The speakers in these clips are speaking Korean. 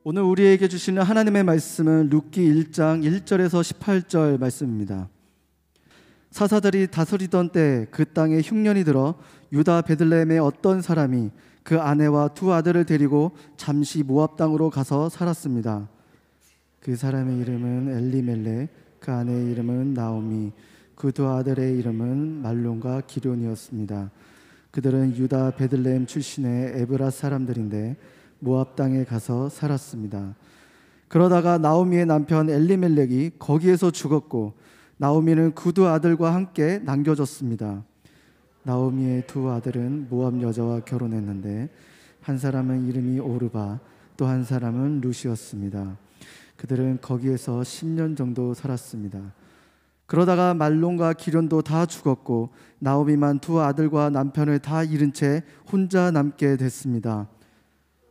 오늘 우리에게 주시는 하나님의 말씀은 룻기 1장 1절에서 18절 말씀입니다. 사사들이 다스리던 때 그 땅에 흉년이 들어 유다 베들레헴의 어떤 사람이 그 아내와 두 아들을 데리고 잠시 모압 땅으로 가서 살았습니다. 그 사람의 이름은 엘리멜렉, 그 아내의 이름은 나오미, 그 두 아들의 이름은 말론과 기럐이었습니다. 그들은 유다 베들레헴 출신의 에브라 사람들인데 모압 땅에 가서 살았습니다. 그러다가 나오미의 남편 엘리멜렉이 거기에서 죽었고 나오미는 그 두 아들과 함께 남겨졌습니다. 나오미의 두 아들은 모압 여자와 결혼했는데 한 사람은 이름이 오르바, 또 한 사람은 룻이었습니다. 그들은 거기에서 10년 정도 살았습니다. 그러다가 말론과 기럐도 다 죽었고 나오미만 두 아들과 남편을 다 잃은 채 혼자 남게 됐습니다.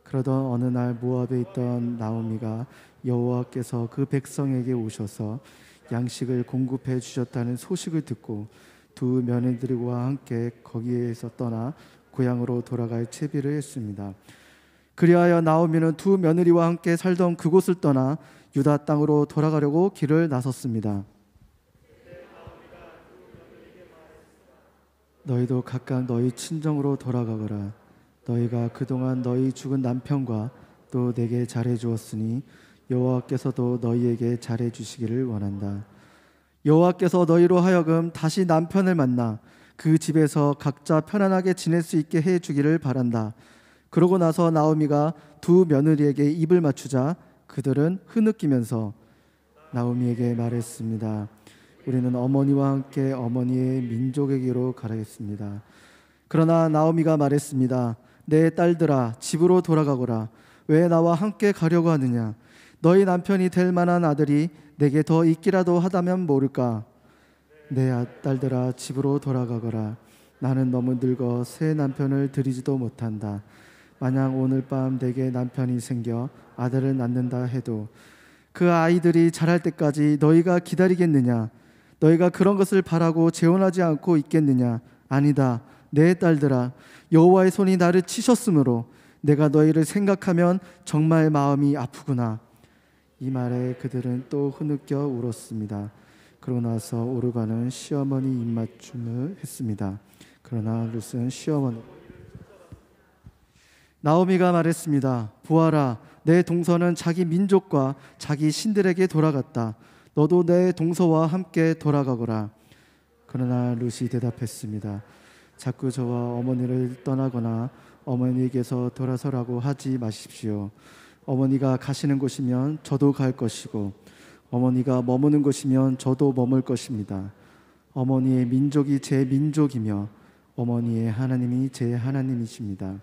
그러던 어느 날 모압에 있던 나오미가 여호와께서 그 백성에게 오셔서 양식을 공급해 주셨다는 소식을 듣고 두 며느리들과 함께 거기에서 떠나 고향으로 돌아갈 채비를 했습니다. 그리하여 나오미는 두 며느리와 함께 살던 그곳을 떠나 유다 땅으로 돌아가려고 길을 나섰습니다. 너희도 각각 너희 친정으로 돌아가거라. 너희가 그동안 너희 죽은 남편과 또 내게 잘해주었으니 여호와께서도 너희에게 잘해주시기를 원한다. 여호와께서 너희로 하여금 다시 남편을 만나 그 집에서 각자 편안하게 지낼 수 있게 해주기를 바란다. 그러고 나서 나오미가 두 며느리에게 입을 맞추자 그들은 흐느끼면서 나오미에게 말했습니다. 우리는 어머니와 함께 어머니의 민족에게로 가겠습니다. 그러나 나오미가 말했습니다. 내 딸들아, 집으로 돌아가거라. 왜 나와 함께 가려고 하느냐? 너희 남편이 될 만한 아들이 내게 더 있기라도 하다면 모를까? 내 딸들아, 집으로 돌아가거라. 나는 너무 늙어 새 남편을 들이지도 못한다. 만약 오늘 밤 내게 남편이 생겨 아들을 낳는다 해도 그 아이들이 자랄 때까지 너희가 기다리겠느냐? 너희가 그런 것을 바라고 재혼하지 않고 있겠느냐? 아니다. 내 딸들아, 여호와의 손이 나를 치셨으므로 내가 너희를 생각하면 정말 마음이 아프구나. 이 말에 그들은 또 흐느껴 울었습니다. 그러고 나서 오르바는 시어머니 입맞춤을 했습니다. 그러나 룻은 시어머니 나오미가 말했습니다. 보아라, 내 동서는 자기 민족과 자기 신들에게 돌아갔다. 너도 내 동서와 함께 돌아가거라. 그러나 룻이 대답했습니다. 자꾸 저와 어머니를 떠나거나 어머니에게서 돌아서라고 하지 마십시오. 어머니가 가시는 곳이면 저도 갈 것이고 어머니가 머무는 곳이면 저도 머물 것입니다. 어머니의 민족이 제 민족이며 어머니의 하나님이 제 하나님이십니다.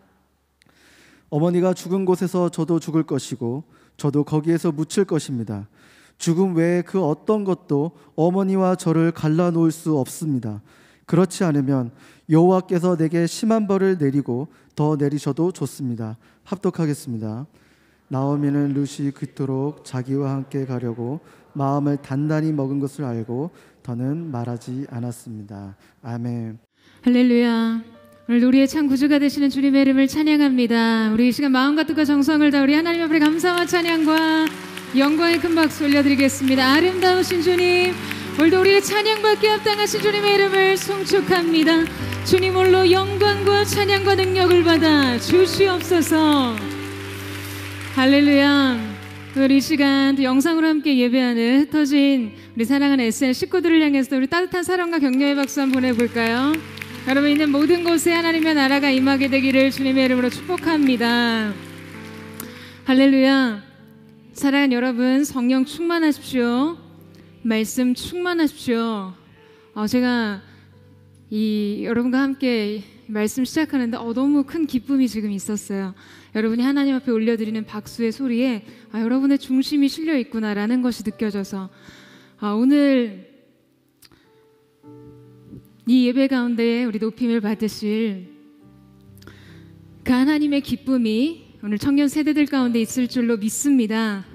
어머니가 죽은 곳에서 저도 죽을 것이고 저도 거기에서 묻힐 것입니다. 죽음 외에 그 어떤 것도 어머니와 저를 갈라놓을 수 없습니다. 그렇지 않으면 여호와께서 내게 심한 벌을 내리고 더 내리셔도 좋습니다. 합독하겠습니다. 나오미는 룻이 그토록 자기와 함께 가려고 마음을 단단히 먹은 것을 알고 더는 말하지 않았습니다. 아멘. 할렐루야. 오늘 우리의 참 구주가 되시는 주님의 이름을 찬양합니다. 우리 이 시간 마음과 뜻과 정성을 다 우리 하나님 앞에 감사와 찬양과 영광의 큰 박수 올려드리겠습니다. 아름다우신 주님, 오늘도 우리의 찬양받기에 합당하신 주님의 이름을 송축합니다. 주님 홀로 영광과 찬양과 능력을 받아 주시옵소서. 할렐루야. 오늘 이 시간 영상으로 함께 예배하는 흩어진 우리 사랑하는 SNS 식구들을 향해서 우리 따뜻한 사랑과 격려의 박수 한번 보내볼까요? 여러분 있는 모든 곳에 하나님의 나라가 임하게 되기를 주님의 이름으로 축복합니다. 할렐루야. 사랑하는 여러분, 성령 충만하십시오. 말씀 충만하십시오. 제가 여러분과 함께 말씀 시작하는데 너무 큰 기쁨이 지금 있었어요. 여러분이 하나님 앞에 올려드리는 박수의 소리에 여러분의 중심이 실려 있구나라는 것이 느껴져서 오늘 이 예배 가운데 우리 높임을 받으실 그 하나님의 기쁨이 오늘 청년 세대들 가운데 있을 줄로 믿습니다.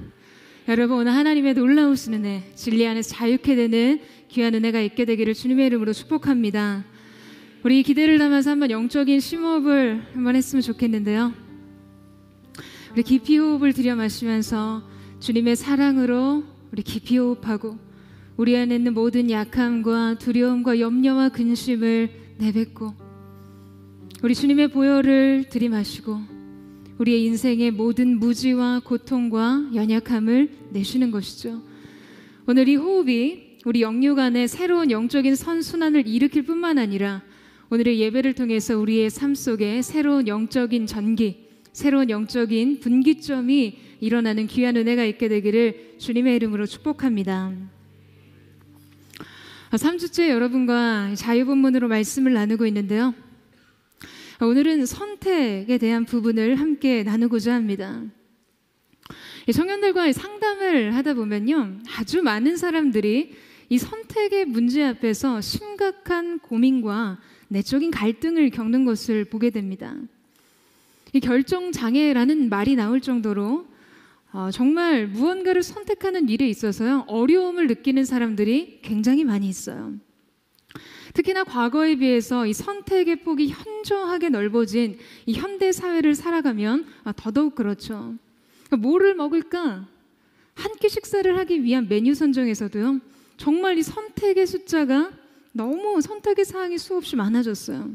여러분, 오늘 하나님의 놀라우신 은혜, 진리 안에서 자유케 되는 귀한 은혜가 있게 되기를 주님의 이름으로 축복합니다. 우리 기대를 담아서 한번 영적인 심호흡을 한번 했으면 좋겠는데요. 우리 깊이 호흡을 들여 마시면서 주님의 사랑으로 우리 깊이 호흡하고 우리 안에 있는 모든 약함과 두려움과 염려와 근심을 내뱉고 우리 주님의 보혈을 들이마시고 우리의 인생의 모든 무지와 고통과 연약함을 내쉬는 것이죠. 오늘 이 호흡이 우리 영육 안에 새로운 영적인 선순환을 일으킬 뿐만 아니라 오늘의 예배를 통해서 우리의 삶 속에 새로운 영적인 전기, 새로운 영적인 분기점이 일어나는 귀한 은혜가 있게 되기를 주님의 이름으로 축복합니다. 3주째 여러분과 자유본문으로 말씀을 나누고 있는데요. 오늘은 선택에 대한 부분을 함께 나누고자 합니다. 청년들과 상담을 하다 보면요, 아주 많은 사람들이 이 선택의 문제 앞에서 심각한 고민과 내적인 갈등을 겪는 것을 보게 됩니다. 이 결정장애라는 말이 나올 정도로 정말 무언가를 선택하는 일에 있어서요, 어려움을 느끼는 사람들이 굉장히 많이 있어요. 특히나 과거에 비해서 이 선택의 폭이 현저하게 넓어진 이 현대 사회를 살아가면 더더욱 그렇죠. 뭐를 먹을까? 한 끼 식사를 하기 위한 메뉴 선정에서도요, 정말 이 선택의 숫자가 너무 선택의 사항이 수없이 많아졌어요.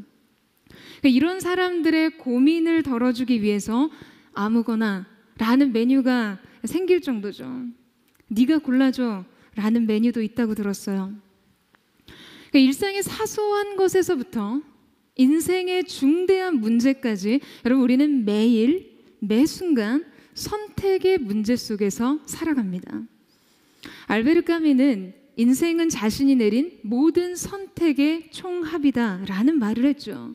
이런 사람들의 고민을 덜어주기 위해서 아무거나 라는 메뉴가 생길 정도죠. 네가 골라줘 라는 메뉴도 있다고 들었어요. 일상의 사소한 것에서부터 인생의 중대한 문제까지 여러분, 우리는 매일 매 순간 선택의 문제 속에서 살아갑니다. 알베르 까뮈는 인생은 자신이 내린 모든 선택의 총합이다라는 말을 했죠.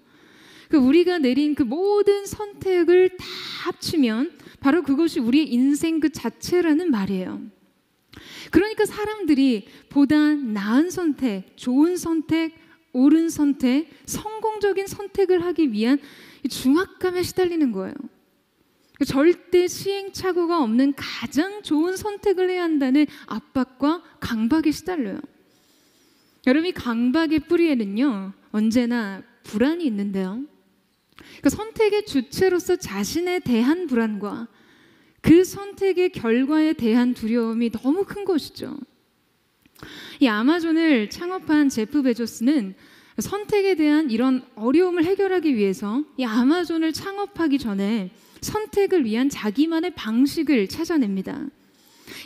우리가 내린 그 모든 선택을 다 합치면 바로 그것이 우리의 인생 그 자체라는 말이에요. 그러니까 사람들이 보다 나은 선택, 좋은 선택, 옳은 선택, 성공적인 선택을 하기 위한 중압감에 시달리는 거예요. 절대 시행착오가 없는 가장 좋은 선택을 해야 한다는 압박과 강박에 시달려요. 여러분, 이 강박의 뿌리에는요, 언제나 불안이 있는데요. 선택의 주체로서 자신에 대한 불안과 그 선택의 결과에 대한 두려움이 너무 큰 것이죠. 이 아마존을 창업한 제프 베조스는 선택에 대한 이런 어려움을 해결하기 위해서 이 아마존을 창업하기 전에 선택을 위한 자기만의 방식을 찾아냅니다.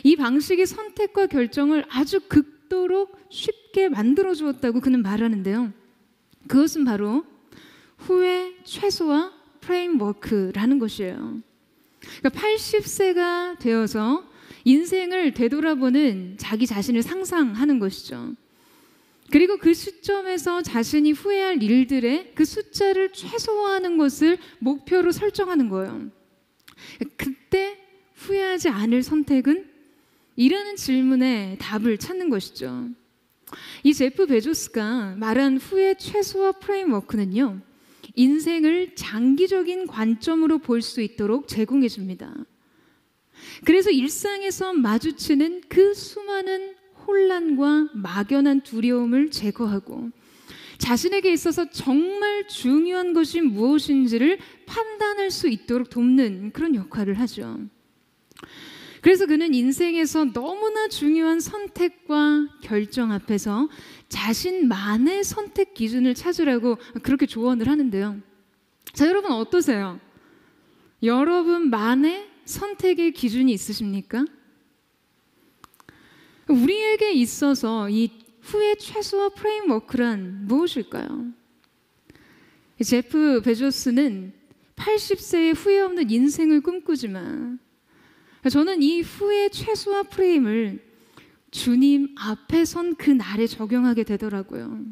이 방식이 선택과 결정을 아주 극도로 쉽게 만들어 주었다고 그는 말하는데요. 그것은 바로 후회 최소화 프레임워크라는 것이에요. 80세가 되어서 인생을 되돌아보는 자기 자신을 상상하는 것이죠. 그리고 그 시점에서 자신이 후회할 일들의 그 숫자를 최소화하는 것을 목표로 설정하는 거예요. 그때 후회하지 않을 선택은? 이라는 질문에 답을 찾는 것이죠. 이 제프 베조스가 말한 후회 최소화 프레임워크는요, 인생을 장기적인 관점으로 볼 수 있도록 제공해 줍니다. 그래서 일상에서 마주치는 그 수많은 혼란과 막연한 두려움을 제거하고 자신에게 있어서 정말 중요한 것이 무엇인지를 판단할 수 있도록 돕는 그런 역할을 하죠. 그래서 그는 인생에서 너무나 중요한 선택과 결정 앞에서 자신만의 선택 기준을 찾으라고 그렇게 조언을 하는데요. 자, 여러분 어떠세요? 여러분만의 선택의 기준이 있으십니까? 우리에게 있어서 이 후회 최소화 프레임워크란 무엇일까요? 제프 베조스는 80세에 후회 없는 인생을 꿈꾸지만 저는 이 후회 최소화 프레임을 주님 앞에 선 그 날에 적용하게 되더라고요.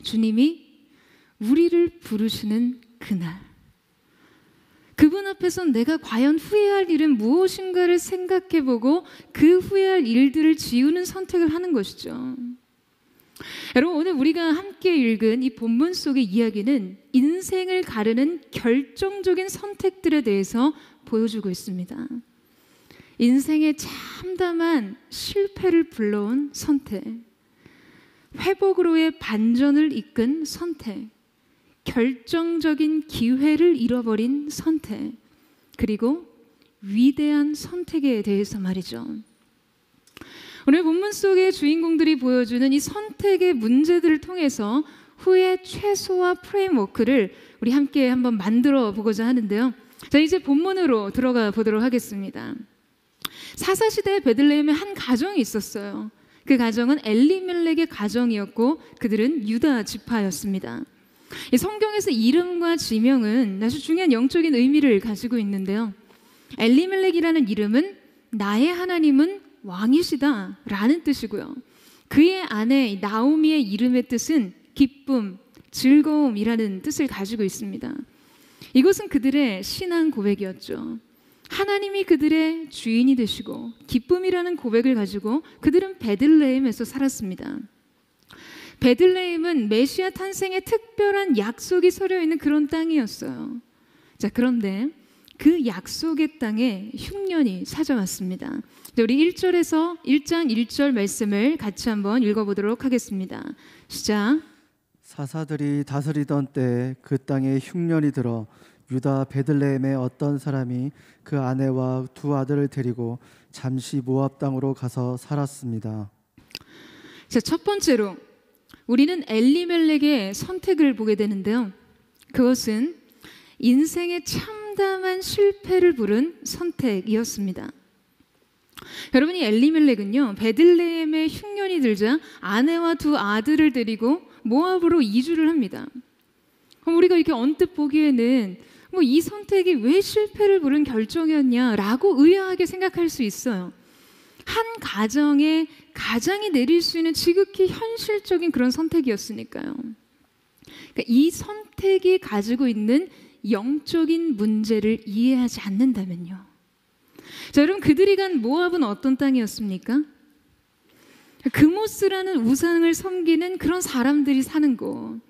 주님이 우리를 부르시는 그날, 그분 앞에선 내가 과연 후회할 일은 무엇인가를 생각해보고 그 후회할 일들을 지우는 선택을 하는 것이죠. 여러분, 오늘 우리가 함께 읽은 이 본문 속의 이야기는 인생을 가르는 결정적인 선택들에 대해서 보여주고 있습니다. 인생의 참담한 실패를 불러온 선택, 회복으로의 반전을 이끈 선택, 결정적인 기회를 잃어버린 선택, 그리고 위대한 선택에 대해서 말이죠. 오늘 본문 속의 주인공들이 보여주는 이 선택의 문제들을 통해서 후에 최소화 프레임워크를 우리 함께 한번 만들어 보고자 하는데요. 자, 이제 본문으로 들어가 보도록 하겠습니다. 사사시대에 베들레헴에 한 가정이 있었어요. 그 가정은 엘리멜렉의 가정이었고 그들은 유다 지파였습니다. 성경에서 이름과 지명은 아주 중요한 영적인 의미를 가지고 있는데요. 엘리멜렉이라는 이름은 나의 하나님은 왕이시다 라는 뜻이고요. 그의 아내 나오미의 이름의 뜻은 기쁨, 즐거움이라는 뜻을 가지고 있습니다. 이것은 그들의 신앙 고백이었죠. 하나님이 그들의 주인이 되시고 기쁨이라는 고백을 가지고 그들은 베들레헴에서 살았습니다. 베들레헴은 메시아 탄생의 특별한 약속이 서려 있는 그런 땅이었어요. 자, 그런데 그 약속의 땅에 흉년이 찾아왔습니다. 우리 1장 1절 말씀을 같이 한번 읽어보도록 하겠습니다. 시작. 사사들이 다스리던 때 그 땅에 흉년이 들어 유다 베들레헴의 어떤 사람이 그 아내와 두 아들을 데리고 잠시 모압 땅으로 가서 살았습니다. 자, 첫 번째로 우리는 엘리멜렉의 선택을 보게 되는데요. 그것은 인생의 참담한 실패를 부른 선택이었습니다. 여러분이 엘리멜렉은요, 베들레헴에 흉년이 들자 아내와 두 아들을 데리고 모압으로 이주를 합니다. 우리가 이렇게 언뜻 보기에는 이 선택이 왜 실패를 부른 결정이었냐라고 의아하게 생각할 수 있어요. 한 가정의 가장이 내릴 수 있는 지극히 현실적인 그런 선택이었으니까요. 그러니까 이 선택이 가지고 있는 영적인 문제를 이해하지 않는다면요. 자, 여러분, 그들이 간 모압은 어떤 땅이었습니까? 그모스라는 우상을 섬기는 그런 사람들이 사는 곳.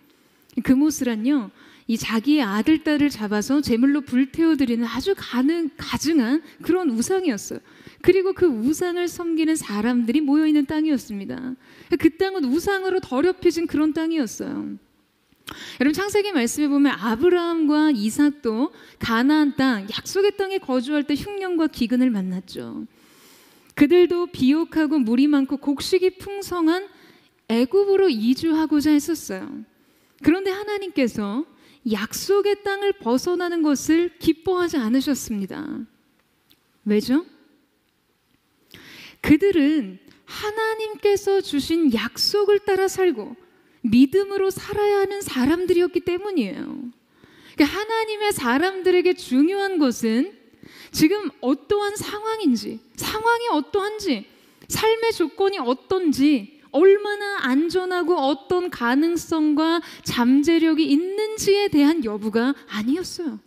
그모스란요, 이 자기의 아들, 딸을 잡아서 제물로 불태워드리는 아주 가증한 그런 우상이었어요. 그리고 그 우상을 섬기는 사람들이 모여있는 땅이었습니다. 그 땅은 우상으로 더럽혀진 그런 땅이었어요. 여러분, 창세기 말씀에 보면 아브라함과 이삭도 가나안 땅, 약속의 땅에 거주할 때 흉년과 기근을 만났죠. 그들도 비옥하고 물이 많고 곡식이 풍성한 애굽으로 이주하고자 했었어요. 그런데 하나님께서 약속의 땅을 벗어나는 것을 기뻐하지 않으셨습니다. 왜죠? 그들은 하나님께서 주신 약속을 따라 살고 믿음으로 살아야 하는 사람들이었기 때문이에요. 그러니까 하나님의 사람들에게 중요한 것은 지금 어떠한 상황인지, 상황이 어떠한지, 삶의 조건이 어떤지, 얼마나 안전하고 어떤 가능성과 잠재력이 있는지에 대한 여부가 아니었어요.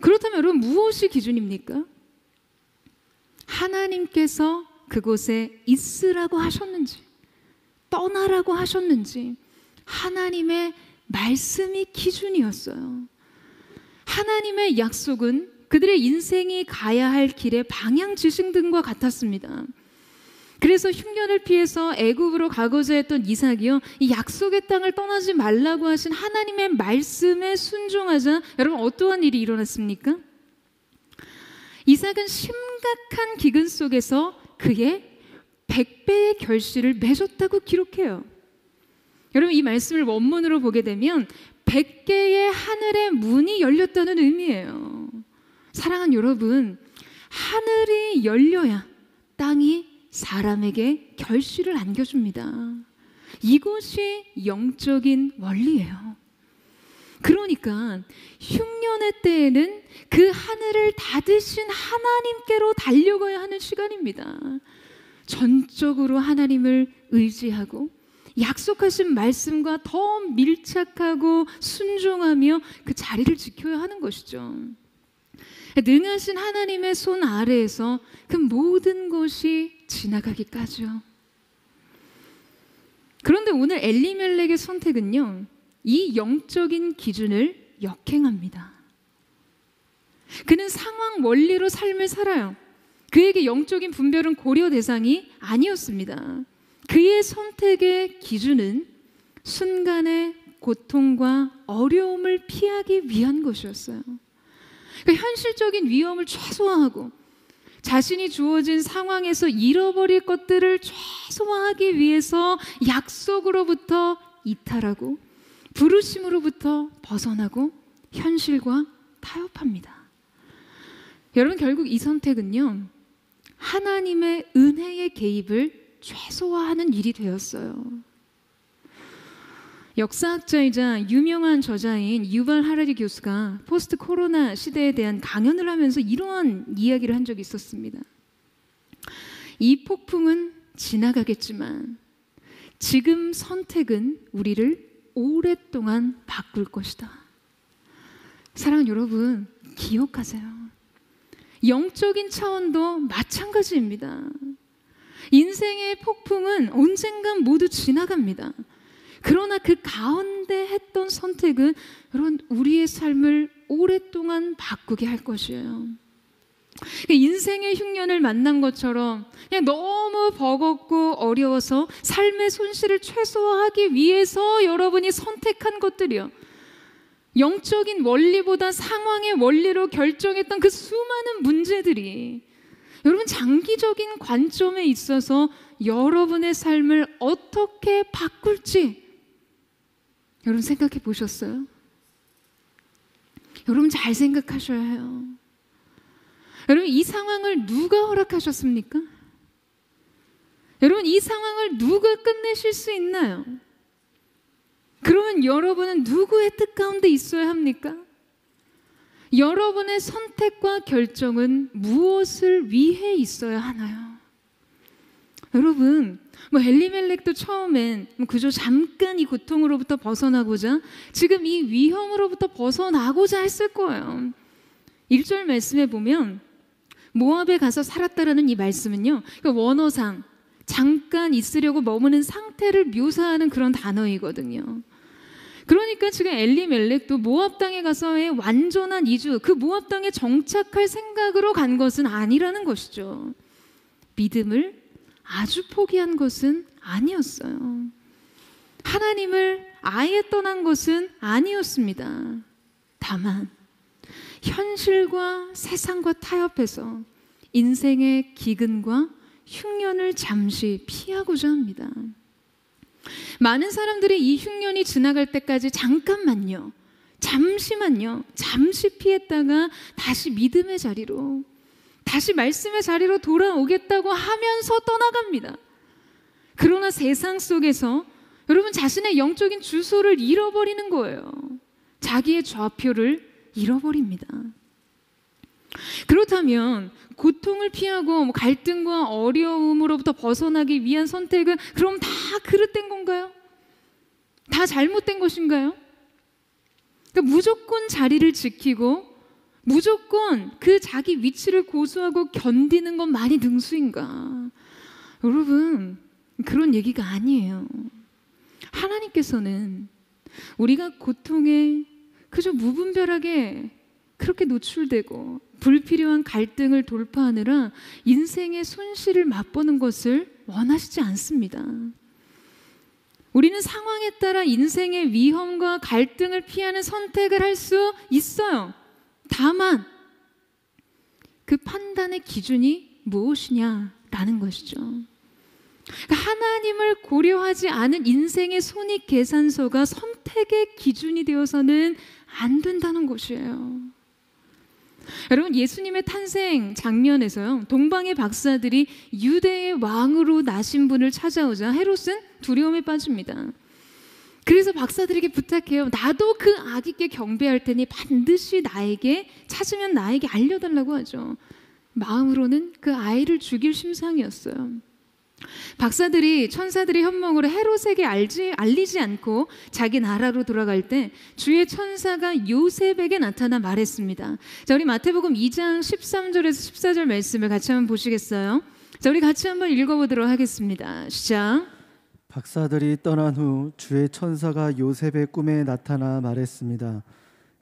그렇다면 여러분, 무엇이 기준입니까? 하나님께서 그곳에 있으라고 하셨는지, 떠나라고 하셨는지, 하나님의 말씀이 기준이었어요. 하나님의 약속은 그들의 인생이 가야 할 길의 방향 지시 등과 같았습니다. 그래서 흉년을 피해서 애굽으로 가고자 했던 이삭이요, 이 약속의 땅을 떠나지 말라고 하신 하나님의 말씀에 순종하자 여러분, 어떠한 일이 일어났습니까? 이삭은 심각한 기근 속에서 그의 100배의 결실을 맺었다고 기록해요. 여러분, 이 말씀을 원문으로 보게 되면 100개의 하늘의 문이 열렸다는 의미예요. 사랑하는 여러분, 하늘이 열려야 땅이 사람에게 결실을 안겨줍니다. 이것이 영적인 원리예요. 그러니까 흉년의 때에는 그 하늘을 닫으신 하나님께로 달려가야 하는 시간입니다. 전적으로 하나님을 의지하고 약속하신 말씀과 더 밀착하고 순종하며 그 자리를 지켜야 하는 것이죠. 능하신 하나님의 손 아래에서 그 모든 것이 지나가기까지요. 그런데 오늘 엘리멜렉의 선택은요, 이 영적인 기준을 역행합니다. 그는 상황 원리로 삶을 살아요. 그에게 영적인 분별은 고려 대상이 아니었습니다. 그의 선택의 기준은 순간의 고통과 어려움을 피하기 위한 것이었어요. 그러니까 현실적인 위험을 최소화하고 자신이 주어진 상황에서 잃어버릴 것들을 최소화하기 위해서 약속으로부터 이탈하고 부르심으로부터 벗어나고 현실과 타협합니다. 여러분, 결국 이 선택은요, 하나님의 은혜의 개입을 최소화하는 일이 되었어요. 역사학자이자 유명한 저자인 유발 하라리 교수가 포스트 코로나 시대에 대한 강연을 하면서 이러한 이야기를 한 적이 있었습니다. 이 폭풍은 지나가겠지만 지금 선택은 우리를 오랫동안 바꿀 것이다. 사랑하는 여러분, 기억하세요. 영적인 차원도 마찬가지입니다. 인생의 폭풍은 언젠간 모두 지나갑니다. 그러나 그 가운데 했던 선택은 여러분, 우리의 삶을 오랫동안 바꾸게 할 것이에요. 인생의 흉년을 만난 것처럼 그냥 너무 버겁고 어려워서 삶의 손실을 최소화하기 위해서 여러분이 선택한 것들이요, 영적인 원리보다 상황의 원리로 결정했던 그 수많은 문제들이 여러분, 장기적인 관점에 있어서 여러분의 삶을 어떻게 바꿀지 여러분 생각해 보셨어요? 여러분 잘 생각하셔야 해요. 여러분, 이 상황을 누가 허락하셨습니까? 여러분, 이 상황을 누가 끝내실 수 있나요? 그러면 여러분은 누구의 뜻 가운데 있어야 합니까? 여러분의 선택과 결정은 무엇을 위해 있어야 하나요? 여러분, 엘리멜렉도 처음엔 그저 잠깐 이 고통으로부터 벗어나고자, 지금 이 위험으로부터 벗어나고자 했을 거예요. 1절 말씀에 보면 모압에 가서 살았다라는 이 말씀은요, 원어상 잠깐 있으려고 머무는 상태를 묘사하는 그런 단어이거든요. 그러니까 지금 엘리멜렉도 모압 땅에 가서의 완전한 이주, 그 모압 땅에 정착할 생각으로 간 것은 아니라는 것이죠. 믿음을 아주 포기한 것은 아니었어요. 하나님을 아예 떠난 것은 아니었습니다. 다만 현실과 세상과 타협해서 인생의 기근과 흉년을 잠시 피하고자 합니다. 많은 사람들이 이 흉년이 지나갈 때까지 잠깐만요, 잠시만요, 잠시 피했다가 다시 믿음의 자리로, 다시 말씀의 자리로 돌아오겠다고 하면서 떠나갑니다. 그러나 세상 속에서 여러분 자신의 영적인 주소를 잃어버리는 거예요. 자기의 좌표를 잃어버립니다. 그렇다면 고통을 피하고 갈등과 어려움으로부터 벗어나기 위한 선택은 그럼 다 그릇된 건가요? 다 잘못된 것인가요? 그러니까 무조건 자리를 지키고 무조건 그 자기 위치를 고수하고 견디는 것만이 능수인가? 여러분, 그런 얘기가 아니에요. 하나님께서는 우리가 고통에 그저 무분별하게 그렇게 노출되고 불필요한 갈등을 돌파하느라 인생의 손실을 맛보는 것을 원하시지 않습니다. 우리는 상황에 따라 인생의 위험과 갈등을 피하는 선택을 할 수 있어요. 다만 그 판단의 기준이 무엇이냐라는 것이죠. 그러니까 하나님을 고려하지 않은 인생의 손익계산서가 선택의 기준이 되어서는 안 된다는 것이에요. 여러분, 예수님의 탄생 장면에서요, 동방의 박사들이 유대의 왕으로 나신 분을 찾아오자 헤롯은 두려움에 빠집니다. 그래서 박사들에게 부탁해요. 나도 그 아기께 경배할 테니 반드시 나에게 찾으면 나에게 알려달라고 하죠. 마음으로는 그 아이를 죽일 심상이었어요. 박사들이 천사들의 현몽으로 헤롯에게 알리지 않고 자기 나라로 돌아갈 때 주의 천사가 요셉에게 나타나 말했습니다. 자, 우리 마태복음 2장 13절에서 14절 말씀을 같이 한번 보시겠어요? 자, 우리 같이 한번 읽어보도록 하겠습니다. 시작. 박사들이 떠난 후 주의 천사가 요셉의 꿈에 나타나 말했습니다.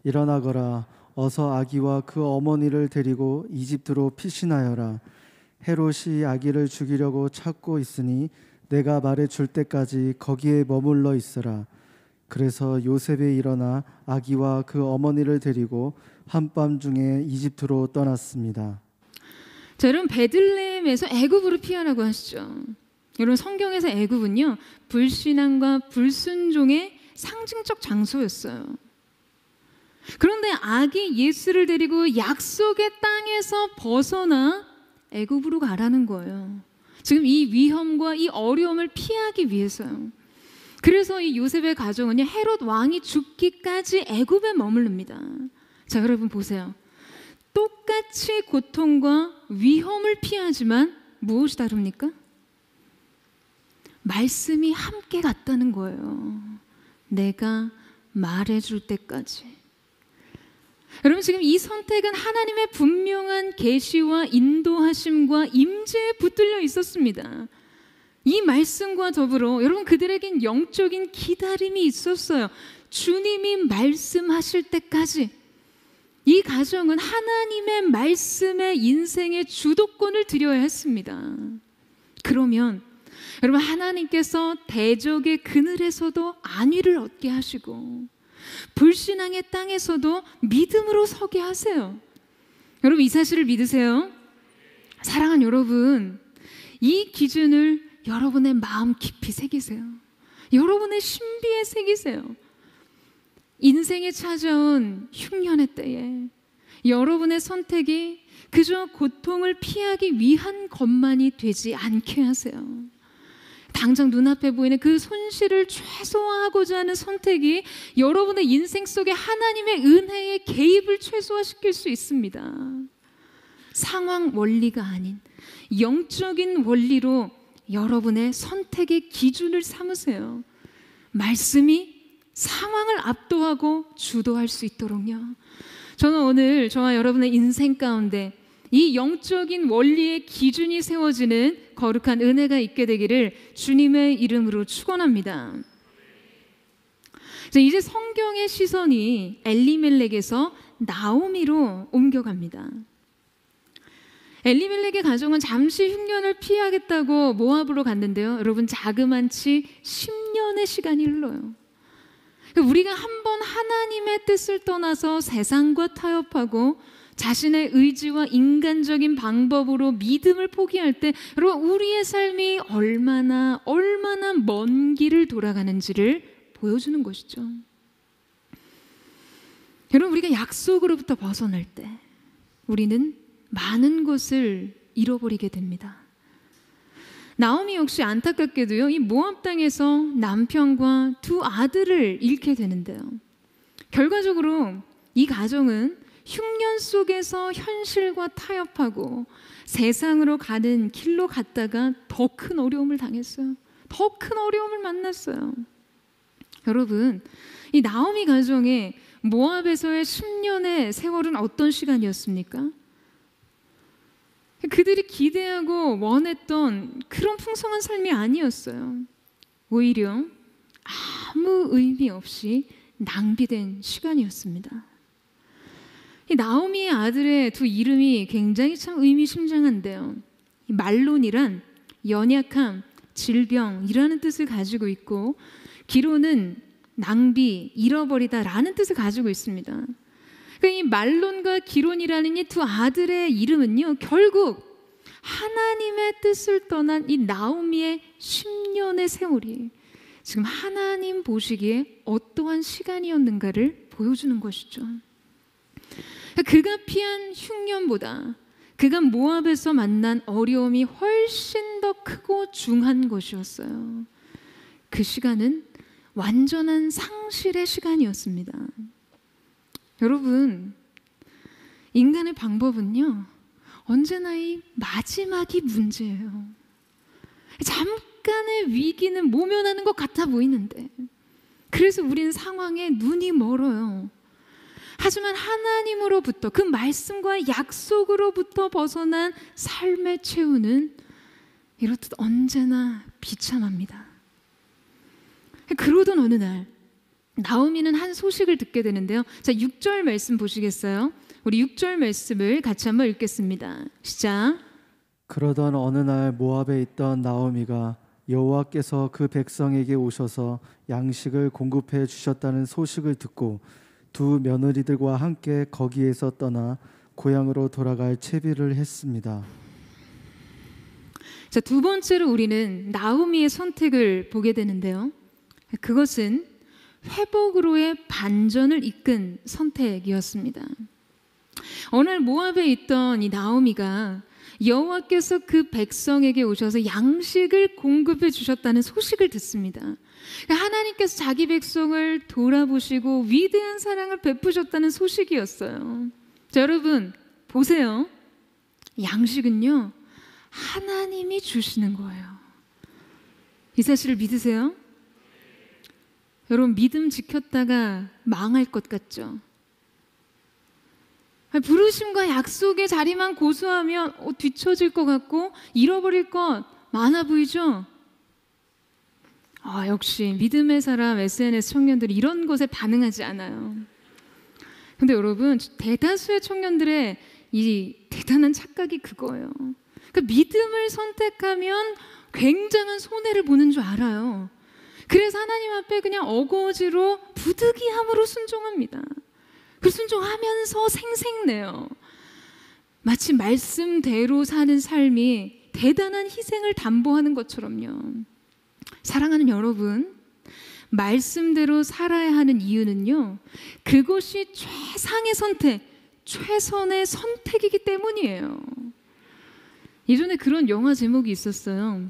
일어나거라, 어서 아기와 그 어머니를 데리고 이집트로 피신하여라. 헤롯이 아기를 죽이려고 찾고 있으니 내가 말해 줄 때까지 거기에 머물러 있으라. 그래서 요셉이 일어나 아기와 그 어머니를 데리고 한밤중에 이집트로 떠났습니다. 자, 여러분 베들레헴에서 애굽으로 피하라고 하시죠. 여러분 성경에서 애굽은요 불신앙과 불순종의 상징적 장소였어요. 그런데 아기 예수를 데리고 약속의 땅에서 벗어나 애굽으로 가라는 거예요. 지금 이 위험과 이 어려움을 피하기 위해서요. 그래서 이 요셉의 가정은요 헤롯 왕이 죽기까지 애굽에 머무릅니다. 자, 여러분 보세요. 똑같이 고통과 위험을 피하지만 무엇이 다릅니까? 말씀이 함께 갔다는 거예요. 내가 말해줄 때까지. 여러분 지금 이 선택은 하나님의 분명한 계시와 인도하심과 임재에 붙들려 있었습니다. 이 말씀과 더불어 여러분 그들에겐 영적인 기다림이 있었어요. 주님이 말씀하실 때까지. 이 가정은 하나님의 말씀에 인생의 주도권을 드려야 했습니다. 그러면 여러분 하나님께서 대적의 그늘에서도 안위를 얻게 하시고 불신앙의 땅에서도 믿음으로 서게 하세요. 여러분 이 사실을 믿으세요? 사랑하는 여러분, 이 기준을 여러분의 마음 깊이 새기세요. 여러분의 신비에 새기세요. 인생에 찾아온 흉년의 때에 여러분의 선택이 그저 고통을 피하기 위한 것만이 되지 않게 하세요. 당장 눈앞에 보이는 그 손실을 최소화하고자 하는 선택이 여러분의 인생 속에 하나님의 은혜의 개입을 최소화시킬 수 있습니다. 상황 원리가 아닌 영적인 원리로 여러분의 선택의 기준을 삼으세요. 말씀이 상황을 압도하고 주도할 수 있도록요. 저는 오늘 저와 여러분의 인생 가운데 이 영적인 원리의 기준이 세워지는 거룩한 은혜가 있게 되기를 주님의 이름으로 축원합니다. 이제 성경의 시선이 엘리멜렉에서 나오미로 옮겨갑니다. 엘리멜렉의 가정은 잠시 흉년을 피하겠다고 모압으로 갔는데요. 여러분 자그만치 10년의 시간이 흘러요. 우리가 한번 하나님의 뜻을 떠나서 세상과 타협하고 자신의 의지와 인간적인 방법으로 믿음을 포기할 때 여러분 우리의 삶이 얼마나 먼 길을 돌아가는지를 보여주는 것이죠. 여러분 우리가 약속으로부터 벗어날 때 우리는 많은 것을 잃어버리게 됩니다. 나오미 역시 안타깝게도요 이 모압 땅에서 남편과 두 아들을 잃게 되는데요. 결과적으로 이 가정은 흉년 속에서 현실과 타협하고 세상으로 가는 길로 갔다가 더 큰 어려움을 당했어요. 더 큰 어려움을 만났어요. 여러분 이 나오미 가정의 모압에서의 10년의 세월은 어떤 시간이었습니까? 그들이 기대하고 원했던 그런 풍성한 삶이 아니었어요. 오히려 아무 의미 없이 낭비된 시간이었습니다. 이 나오미의 아들의 두 이름이 굉장히 참 의미심장한데요. 이 말론이란 연약함, 질병이라는 뜻을 가지고 있고 기로는 낭비, 잃어버리다라는 뜻을 가지고 있습니다. 이 말론과 기론이라는 이 두 아들의 이름은요 결국 하나님의 뜻을 떠난 이 나오미의 10년의 세월이 지금 하나님 보시기에 어떠한 시간이었는가를 보여주는 것이죠. 그가 피한 흉년보다 그가 모압에서 만난 어려움이 훨씬 더 크고 중한 것이었어요. 그 시간은 완전한 상실의 시간이었습니다. 여러분, 인간의 방법은요 언제나 이 마지막이 문제예요. 잠깐의 위기는 모면하는 것 같아 보이는데 그래서 우리는 상황에 눈이 멀어요. 하지만 하나님으로부터 그 말씀과 약속으로부터 벗어난 삶의 최후는 이렇듯 언제나 비참합니다. 그러던 어느 날 나오미는 한 소식을 듣게 되는데요. 자, 6절 말씀 보시겠어요? 우리 6절 말씀을 같이 한번 읽겠습니다. 시작. 그러던 어느 날 모압에 있던 나오미가 여호와께서 그 백성에게 오셔서 양식을 공급해 주셨다는 소식을 듣고 두 며느리들과 함께 거기에서 떠나 고향으로 돌아갈 채비를 했습니다. 자, 두 번째로 우리는 나오미의 선택을 보게 되는데요. 그것은 회복으로의 반전을 이끈 선택이었습니다. 어느 날 모압에 있던 이 나오미가 여호와께서 그 백성에게 오셔서 양식을 공급해 주셨다는 소식을 듣습니다. 하나님께서 자기 백성을 돌아보시고 위대한 사랑을 베푸셨다는 소식이었어요. 자, 여러분 보세요. 양식은요, 하나님이 주시는 거예요. 이 사실을 믿으세요? 여러분, 믿음 지켰다가 망할 것 같죠? 부르심과 약속의 자리만 고수하면 뒤처질 것 같고 잃어버릴 것 많아 보이죠? 역시 믿음의 사람 SNS 청년들이 이런 것에 반응하지 않아요. 근데 여러분, 대다수의 청년들의 이 대단한 착각이 그거예요. 그러니까 믿음을 선택하면 굉장한 손해를 보는 줄 알아요. 그래서 하나님 앞에 그냥 어거지로 부득이함으로 순종합니다. 그 순종하면서 생색내요. 마치 말씀대로 사는 삶이 대단한 희생을 담보하는 것처럼요. 사랑하는 여러분, 말씀대로 살아야 하는 이유는요, 그것이 최상의 선택, 최선의 선택이기 때문이에요. 예전에 그런 영화 제목이 있었어요.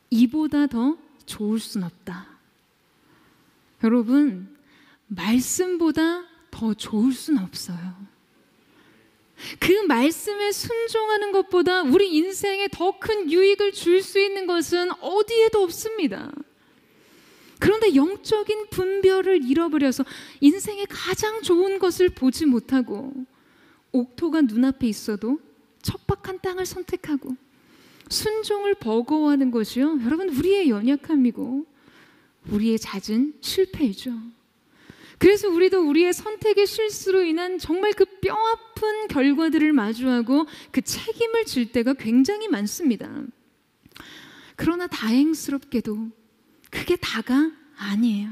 이보다 더 좋을 순 없다. 여러분, 말씀보다 더 좋을 순 없어요. 그 말씀에 순종하는 것보다 우리 인생에 더 큰 유익을 줄 수 있는 것은 어디에도 없습니다. 그런데 영적인 분별을 잃어버려서 인생의 가장 좋은 것을 보지 못하고 옥토가 눈앞에 있어도 척박한 땅을 선택하고 순종을 버거워하는 것이요, 여러분, 우리의 연약함이고 우리의 잦은 실패이죠. 그래서 우리도 우리의 선택의 실수로 인한 정말 그 뼈아픈 결과들을 마주하고 그 책임을 질 때가 굉장히 많습니다. 그러나 다행스럽게도 그게 다가 아니에요.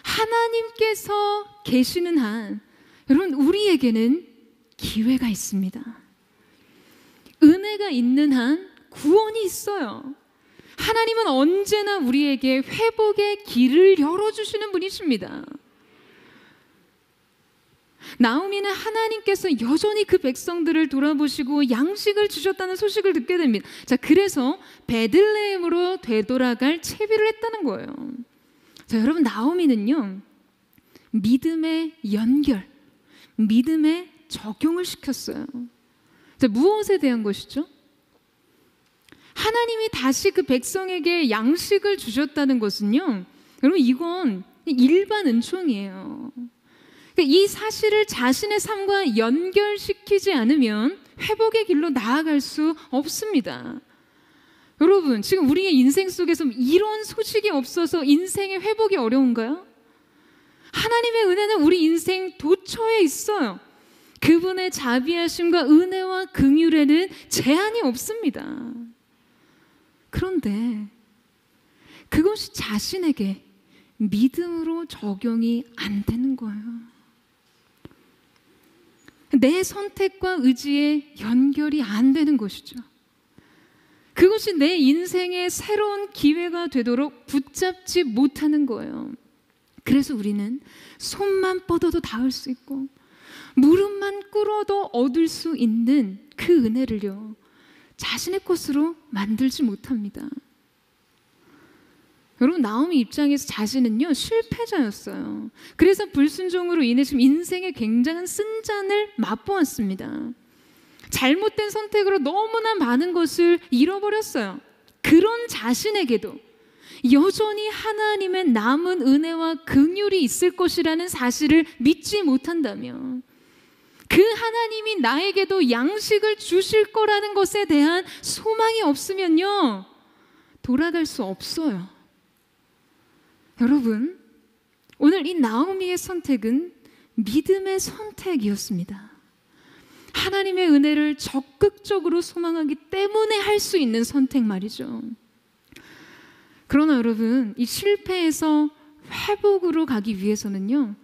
하나님께서 계시는 한, 여러분, 우리에게는 기회가 있습니다. 은혜가 있는 한 구원이 있어요. 하나님은 언제나 우리에게 회복의 길을 열어주시는 분이십니다. 나오미는 하나님께서 여전히 그 백성들을 돌아보시고 양식을 주셨다는 소식을 듣게 됩니다. 자, 그래서 베들레헴으로 되돌아갈 채비를 했다는 거예요. 자, 여러분, 나오미는요, 믿음의 연결, 믿음의 적용을 시켰어요. 자, 무엇에 대한 것이죠? 하나님이 다시 그 백성에게 양식을 주셨다는 것은요, 여러분, 이건 일반 은총이에요. 이 사실을 자신의 삶과 연결시키지 않으면 회복의 길로 나아갈 수 없습니다. 여러분, 지금 우리의 인생 속에서 이런 소식이 없어서 인생의 회복이 어려운가요? 하나님의 은혜는 우리 인생 도처에 있어요. 그분의 자비하심과 은혜와 긍휼에는 제한이 없습니다. 그런데 그것이 자신에게 믿음으로 적용이 안 되는 거예요. 내 선택과 의지에 연결이 안 되는 것이죠. 그것이 내 인생의 새로운 기회가 되도록 붙잡지 못하는 거예요. 그래서 우리는 손만 뻗어도 닿을 수 있고 무릎만 꿇어도 얻을 수 있는 그 은혜를요, 자신의 것으로 만들지 못합니다. 여러분, 나오미 입장에서 자신은요, 실패자였어요. 그래서 불순종으로 인해 지금 인생의 굉장한 쓴잔을 맛보았습니다. 잘못된 선택으로 너무나 많은 것을 잃어버렸어요. 그런 자신에게도 여전히 하나님의 남은 은혜와 긍휼이 있을 것이라는 사실을 믿지 못한다면, 그 하나님이 나에게도 양식을 주실 거라는 것에 대한 소망이 없으면요, 돌아갈 수 없어요. 여러분, 오늘 이 나오미의 선택은 믿음의 선택이었습니다. 하나님의 은혜를 적극적으로 소망하기 때문에 할 수 있는 선택 말이죠. 그러나 여러분, 이 실패에서 회복으로 가기 위해서는요,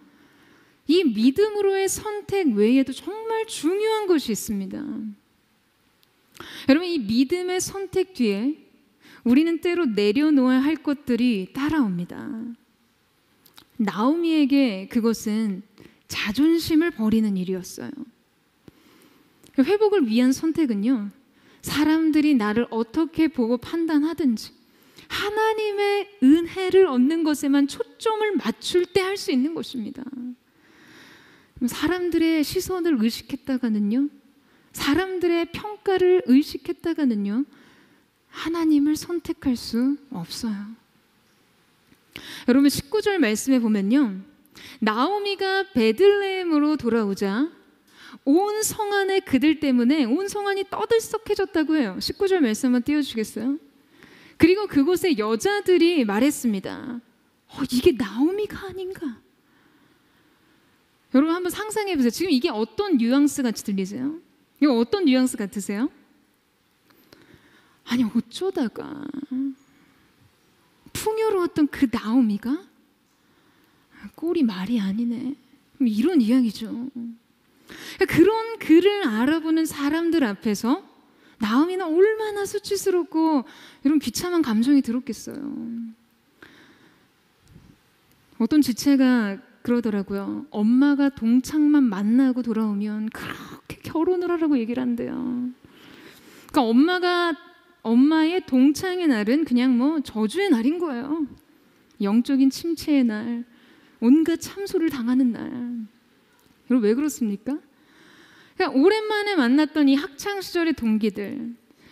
이 믿음으로의 선택 외에도 정말 중요한 것이 있습니다. 여러분, 이 믿음의 선택 뒤에 우리는 때로 내려놓아야 할 것들이 따라옵니다. 나오미에게 그것은 자존심을 버리는 일이었어요. 회복을 위한 선택은요, 사람들이 나를 어떻게 보고 판단하든지 하나님의 은혜를 얻는 것에만 초점을 맞출 때 할 수 있는 것입니다. 사람들의 시선을 의식했다가는요, 사람들의 평가를 의식했다가는요, 하나님을 선택할 수 없어요. 여러분, 19절 말씀에 보면요, 나오미가 베들레헴으로 돌아오자 온 성 안에 그들 때문에 온 성 안이 떠들썩해졌다고 해요. 19절 말씀 한번 띄워주시겠어요? 그리고 그곳의 여자들이 말했습니다. 이게 나오미가 아닌가? 여러분 한번 상상해 보세요. 지금 이게 어떤 뉘앙스 같이 들리세요? 이거 어떤 뉘앙스 같으세요? 아니, 어쩌다가 풍요로웠던 그 나오미가 꼴이 말이 아니네, 이런 이야기죠. 그런 그를 알아보는 사람들 앞에서 나오미는 얼마나 수치스럽고 이런 비참한 감정이 들었겠어요. 어떤 지체가 그러더라고요. 엄마가 동창만 만나고 돌아오면 그렇게 결혼을 하라고 얘기를 한대요. 그러니까 엄마의 동창의 날은 그냥 뭐 저주의 날인 거예요. 영적인 침체의 날, 온갖 참소를 당하는 날. 여러분 왜 그렇습니까? 그러니까 오랜만에 만났던 이 학창 시절의 동기들,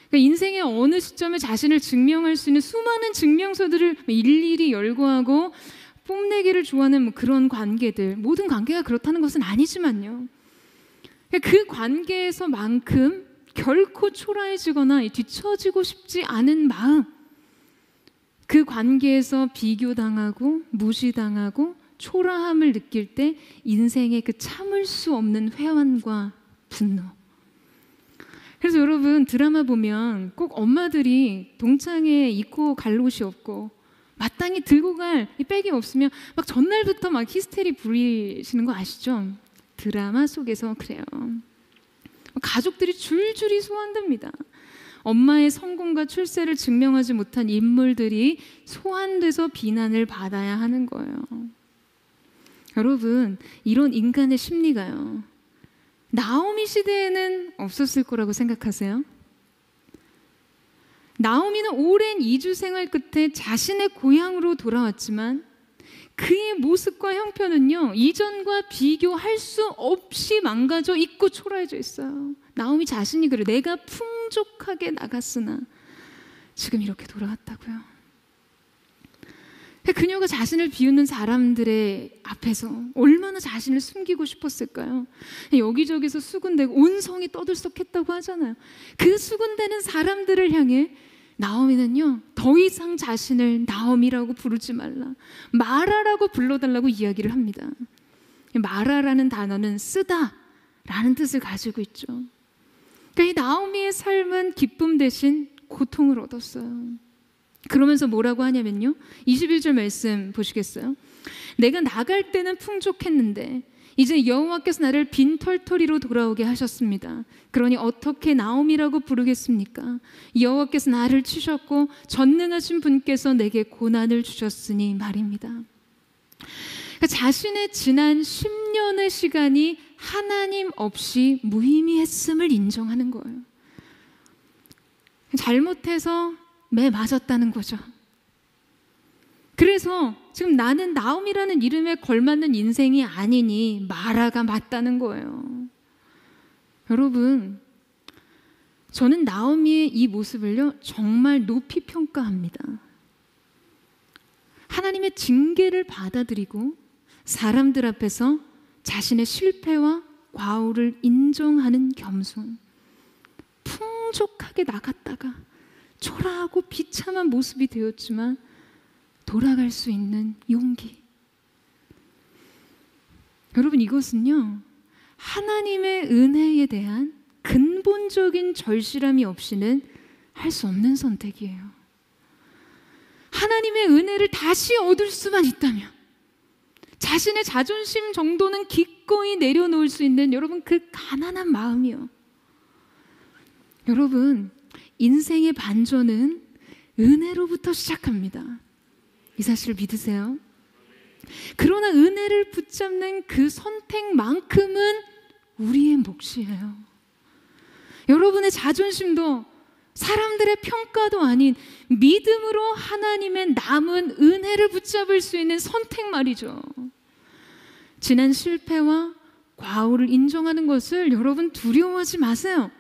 그러니까 인생의 어느 시점에 자신을 증명할 수 있는 수많은 증명서들을 일일이 열거하고 뽐내기를 좋아하는 그런 관계들, 모든 관계가 그렇다는 것은 아니지만요, 그러니까 그 관계에서만큼 결코 초라해지거나 뒤처지고 싶지 않은 마음, 그 관계에서 비교당하고 무시당하고 초라함을 느낄 때 인생의 그 참을 수 없는 회환과 분노. 그래서 여러분 드라마 보면 꼭 엄마들이 동창회 입고 갈 옷이 없고 마땅히 들고 갈 이 백이 없으면 막 전날부터 막 히스테리 부리시는 거 아시죠? 드라마 속에서 그래요. 가족들이 줄줄이 소환됩니다. 엄마의 성공과 출세를 증명하지 못한 인물들이 소환돼서 비난을 받아야 하는 거예요. 여러분, 이런 인간의 심리가요, 나오미 시대에는 없었을 거라고 생각하세요? 나오미는 오랜 이주 생활 끝에 자신의 고향으로 돌아왔지만 그의 모습과 형편은요, 이전과 비교할 수 없이 망가져 있고 초라해져 있어요. 나오미 자신이 그래, 내가 풍족하게 나갔으나 지금 이렇게 돌아왔다고요. 그녀가 자신을 비웃는 사람들의 앞에서 얼마나 자신을 숨기고 싶었을까요? 여기저기서 수군대고 온 성이 떠들썩했다고 하잖아요. 그 수군대는 사람들을 향해 나오미는요, 더 이상 자신을 나오미라고 부르지 말라, 마라라고 불러달라고 이야기를 합니다. 마라라는 단어는 쓰다라는 뜻을 가지고 있죠. 그러니까 이 나오미의 삶은 기쁨 대신 고통을 얻었어요. 그러면서 뭐라고 하냐면요, 21절 말씀 보시겠어요? 내가 나갈 때는 풍족했는데 이제 여호와께서 나를 빈털터리로 돌아오게 하셨습니다. 그러니 어떻게 나오미라고 부르겠습니까? 여호와께서 나를 치셨고 전능하신 분께서 내게 고난을 주셨으니 말입니다. 그러니까 자신의 지난 10년의 시간이 하나님 없이 무의미했음을 인정하는 거예요. 잘못해서 매 맞았다는 거죠. 그래서 지금 나는 나오미라는 이름에 걸맞는 인생이 아니니 마라가 맞다는 거예요. 여러분, 저는 나오미의 이 모습을요, 정말 높이 평가합니다. 하나님의 징계를 받아들이고 사람들 앞에서 자신의 실패와 과오를 인정하는 겸손, 풍족하게 나갔다가 초라하고 비참한 모습이 되었지만 돌아갈 수 있는 용기. 여러분, 이것은요, 하나님의 은혜에 대한 근본적인 절실함이 없이는 할 수 없는 선택이에요. 하나님의 은혜를 다시 얻을 수만 있다면, 자신의 자존심 정도는 기꺼이 내려놓을 수 있는 여러분 그 가난한 마음이요. 여러분, 인생의 반전은 은혜로부터 시작합니다. 이 사실을 믿으세요? 그러나 은혜를 붙잡는 그 선택만큼은 우리의 몫이에요. 여러분의 자존심도 사람들의 평가도 아닌 믿음으로 하나님의 남은 은혜를 붙잡을 수 있는 선택 말이죠. 지난 실패와 과오를 인정하는 것을 여러분 두려워하지 마세요.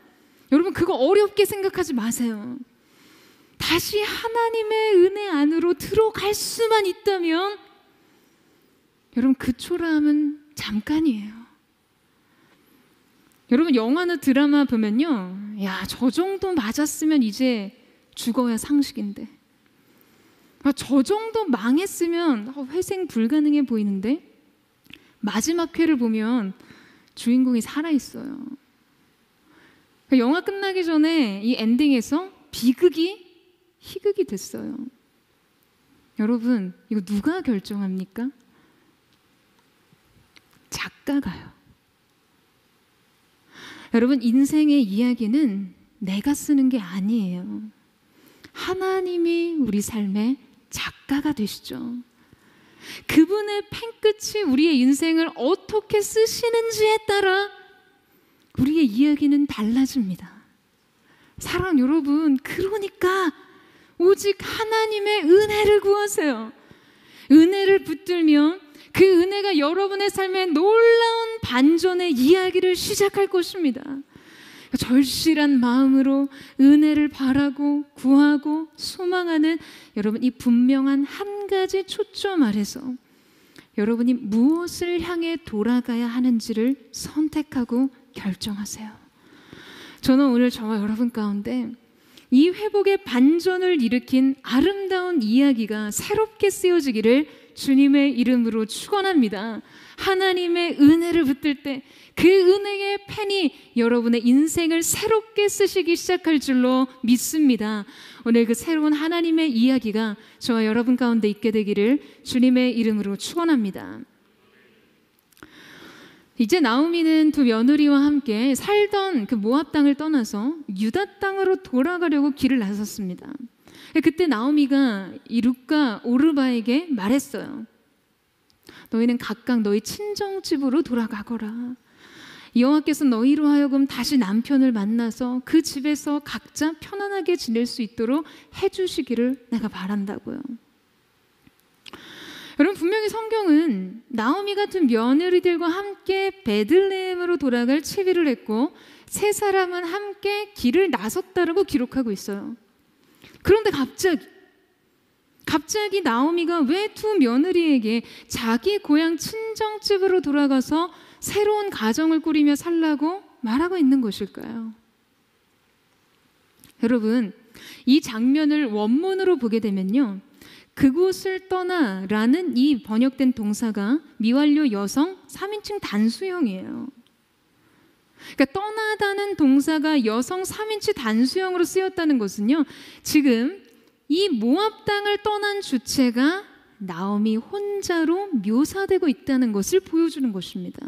여러분 그거 어렵게 생각하지 마세요. 다시 하나님의 은혜 안으로 들어갈 수만 있다면 여러분 그 초라함은 잠깐이에요. 여러분 영화나 드라마 보면요, 야, 저 정도 맞았으면 이제 죽어야 상식인데, 저 정도 망했으면 회생 불가능해 보이는데 마지막 회를 보면 주인공이 살아있어요. 영화 끝나기 전에 이 엔딩에서 비극이 희극이 됐어요. 여러분 이거 누가 결정합니까? 작가가요. 여러분 인생의 이야기는 내가 쓰는 게 아니에요. 하나님이 우리 삶의 작가가 되시죠. 그분의 펜끝이 우리의 인생을 어떻게 쓰시는지에 따라 우리의 이야기는 달라집니다. 사랑 여러분, 그러니까 오직 하나님의 은혜를 구하세요. 은혜를 붙들면 그 은혜가 여러분의 삶에 놀라운 반전의 이야기를 시작할 것입니다. 절실한 마음으로 은혜를 바라고 구하고 소망하는 여러분, 이 분명한 한 가지 초점 아래서 여러분이 무엇을 향해 돌아가야 하는지를 선택하고 결정하세요. 저는 오늘 저와 여러분 가운데 이 회복의 반전을 일으킨 아름다운 이야기가 새롭게 쓰여지기를 주님의 이름으로 축원합니다. 하나님의 은혜를 붙들 때 그 은혜의 펜이 여러분의 인생을 새롭게 쓰시기 시작할 줄로 믿습니다. 오늘 그 새로운 하나님의 이야기가 저와 여러분 가운데 있게 되기를 주님의 이름으로 축원합니다. 이제 나오미는 두 며느리와 함께 살던 그 모압 땅을 떠나서 유다 땅으로 돌아가려고 길을 나섰습니다. 그때 나오미가 이 룻과 오르바에게 말했어요. 너희는 각각 너희 친정집으로 돌아가거라. 여호와께서 너희로 하여금 다시 남편을 만나서 그 집에서 각자 편안하게 지낼 수 있도록 해주시기를 내가 바란다고요. 여러분 분명히 성경은 나오미 같은 며느리들과 함께 베들레헴으로 돌아갈 채비를 했고 세 사람은 함께 길을 나섰다라고 기록하고 있어요. 그런데 갑자기 나오미가 왜 두 며느리에게 자기 고향 친정집으로 돌아가서 새로운 가정을 꾸리며 살라고 말하고 있는 것일까요? 여러분 이 장면을 원문으로 보게 되면요, 그곳을 떠나라는 이 번역된 동사가 미완료 여성 3인칭 단수형이에요. 그러니까 떠나다는 동사가 여성 3인칭 단수형으로 쓰였다는 것은요, 지금 이 모압 땅을 떠난 주체가 나오미 혼자로 묘사되고 있다는 것을 보여주는 것입니다.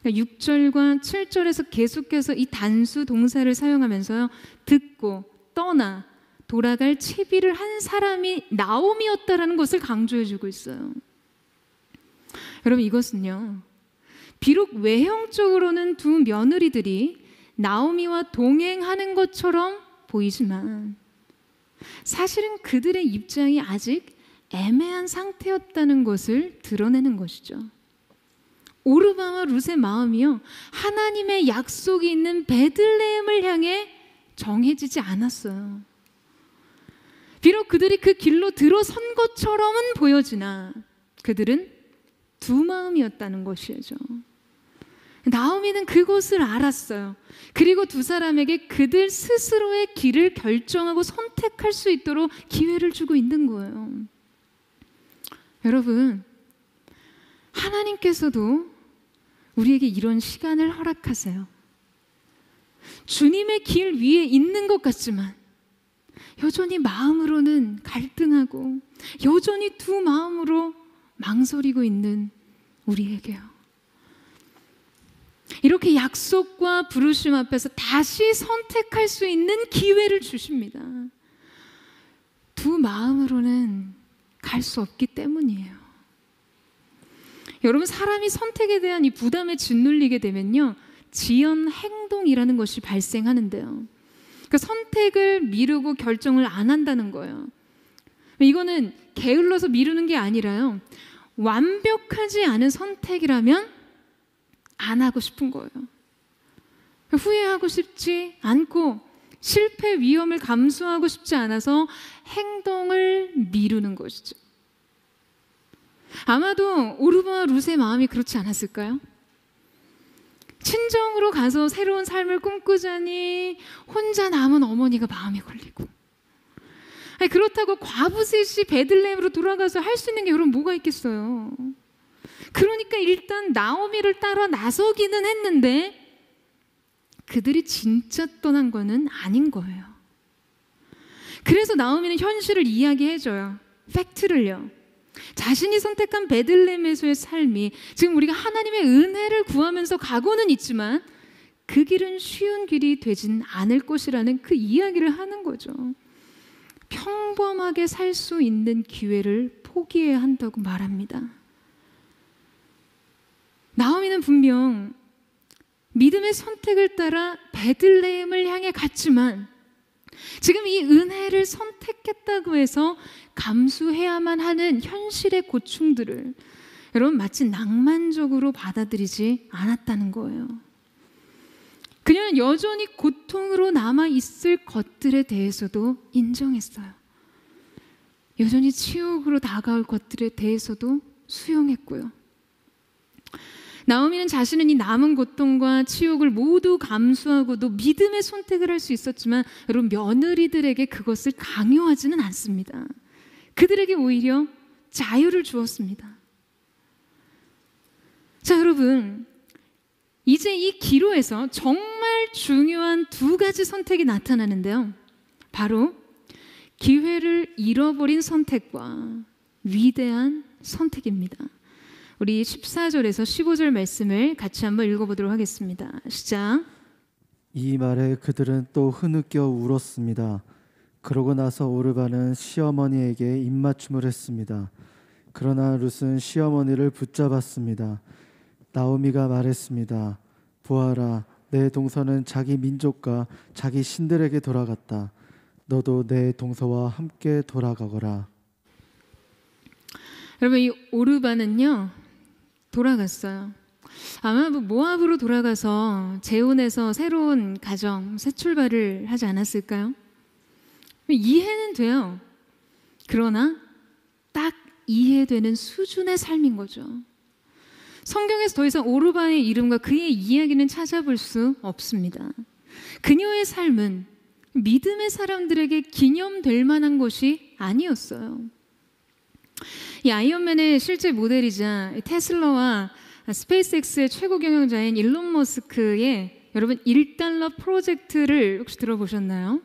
6절과 7절에서 계속해서 이 단수 동사를 사용하면서요, 듣고 떠나 돌아갈 채비를 한 사람이 나오미였다라는 것을 강조해주고 있어요. 여러분 이것은요, 비록 외형적으로는 두 며느리들이 나오미와 동행하는 것처럼 보이지만 사실은 그들의 입장이 아직 애매한 상태였다는 것을 드러내는 것이죠. 오르바와 룻의 마음이요, 하나님의 약속이 있는 베들레헴을 향해 정해지지 않았어요. 비록 그들이 그 길로 들어선 것처럼은 보여지나 그들은 두 마음이었다는 것이죠. 나오미는 그것을 알았어요. 그리고 두 사람에게 그들 스스로의 길을 결정하고 선택할 수 있도록 기회를 주고 있는 거예요. 여러분, 하나님께서도 우리에게 이런 시간을 허락하세요. 주님의 길 위에 있는 것 같지만 여전히 마음으로는 갈등하고 여전히 두 마음으로 망설이고 있는 우리에게요. 이렇게 약속과 부르심 앞에서 다시 선택할 수 있는 기회를 주십니다. 두 마음으로는 갈 수 없기 때문이에요. 여러분, 사람이 선택에 대한 이 부담에 짓눌리게 되면요, 지연 행동이라는 것이 발생하는데요. 그러니까 선택을 미루고 결정을 안 한다는 거예요. 이거는 게을러서 미루는 게 아니라요, 완벽하지 않은 선택이라면 안 하고 싶은 거예요. 후회하고 싶지 않고 실패 위험을 감수하고 싶지 않아서 행동을 미루는 것이죠. 아마도 오르바와 룻의 마음이 그렇지 않았을까요? 친정으로 가서 새로운 삶을 꿈꾸자니 혼자 남은 어머니가 마음이 걸리고, 그렇다고 과부 셋이 베들레헴으로 돌아가서 할 수 있는 게 여러분 뭐가 있겠어요? 그러니까 일단 나오미를 따라 나서기는 했는데 그들이 진짜 떠난 거는 아닌 거예요. 그래서 나오미는 현실을 이야기해줘요. 팩트를요. 자신이 선택한 베들레헴에서의 삶이 지금 우리가 하나님의 은혜를 구하면서 가고는 있지만 그 길은 쉬운 길이 되진 않을 것이라는 그 이야기를 하는 거죠. 평범하게 살 수 있는 기회를 포기해야 한다고 말합니다. 나오미는 분명 믿음의 선택을 따라 베들레헴을 향해 갔지만 지금 이 은혜를 선택했다고 해서 감수해야만 하는 현실의 고충들을 여러분 마치 낭만적으로 받아들이지 않았다는 거예요. 그녀는 여전히 고통으로 남아있을 것들에 대해서도 인정했어요. 여전히 치욕으로 다가올 것들에 대해서도 수용했고요. 나오미는 자신은 이 남은 고통과 치욕을 모두 감수하고도 믿음의 선택을 할 수 있었지만 여러분, 며느리들에게 그것을 강요하지는 않습니다. 그들에게 오히려 자유를 주었습니다. 자, 여러분, 이제 이 기로에서 정말 중요한 두 가지 선택이 나타나는데요. 바로 기회를 잃어버린 선택과 위대한 선택입니다. 우리 14절에서 15절 말씀을 같이 한번 읽어보도록 하겠습니다. 시작. 이 말에 그들은 또 흐느껴 울었습니다. 그러고 나서 오르바는 시어머니에게 입맞춤을 했습니다. 그러나 룻은 시어머니를 붙잡았습니다. 나오미가 말했습니다. 보아라, 내 동서는 자기 민족과 자기 신들에게 돌아갔다. 너도 내 동서와 함께 돌아가거라. 여러분, 이 오르바는요 돌아갔어요. 아마 모압으로 돌아가서 재혼해서 새로운 가정, 새 출발을 하지 않았을까요? 이해는 돼요. 그러나 딱 이해되는 수준의 삶인 거죠. 성경에서 더 이상 오르바의 이름과 그의 이야기는 찾아볼 수 없습니다. 그녀의 삶은 믿음의 사람들에게 기념될 만한 것이 아니었어요. 이 아이언맨의 실제 모델이자 테슬라와 스페이스X의 최고 경영자인 일론 머스크의 여러분 1달러 프로젝트를 혹시 들어보셨나요?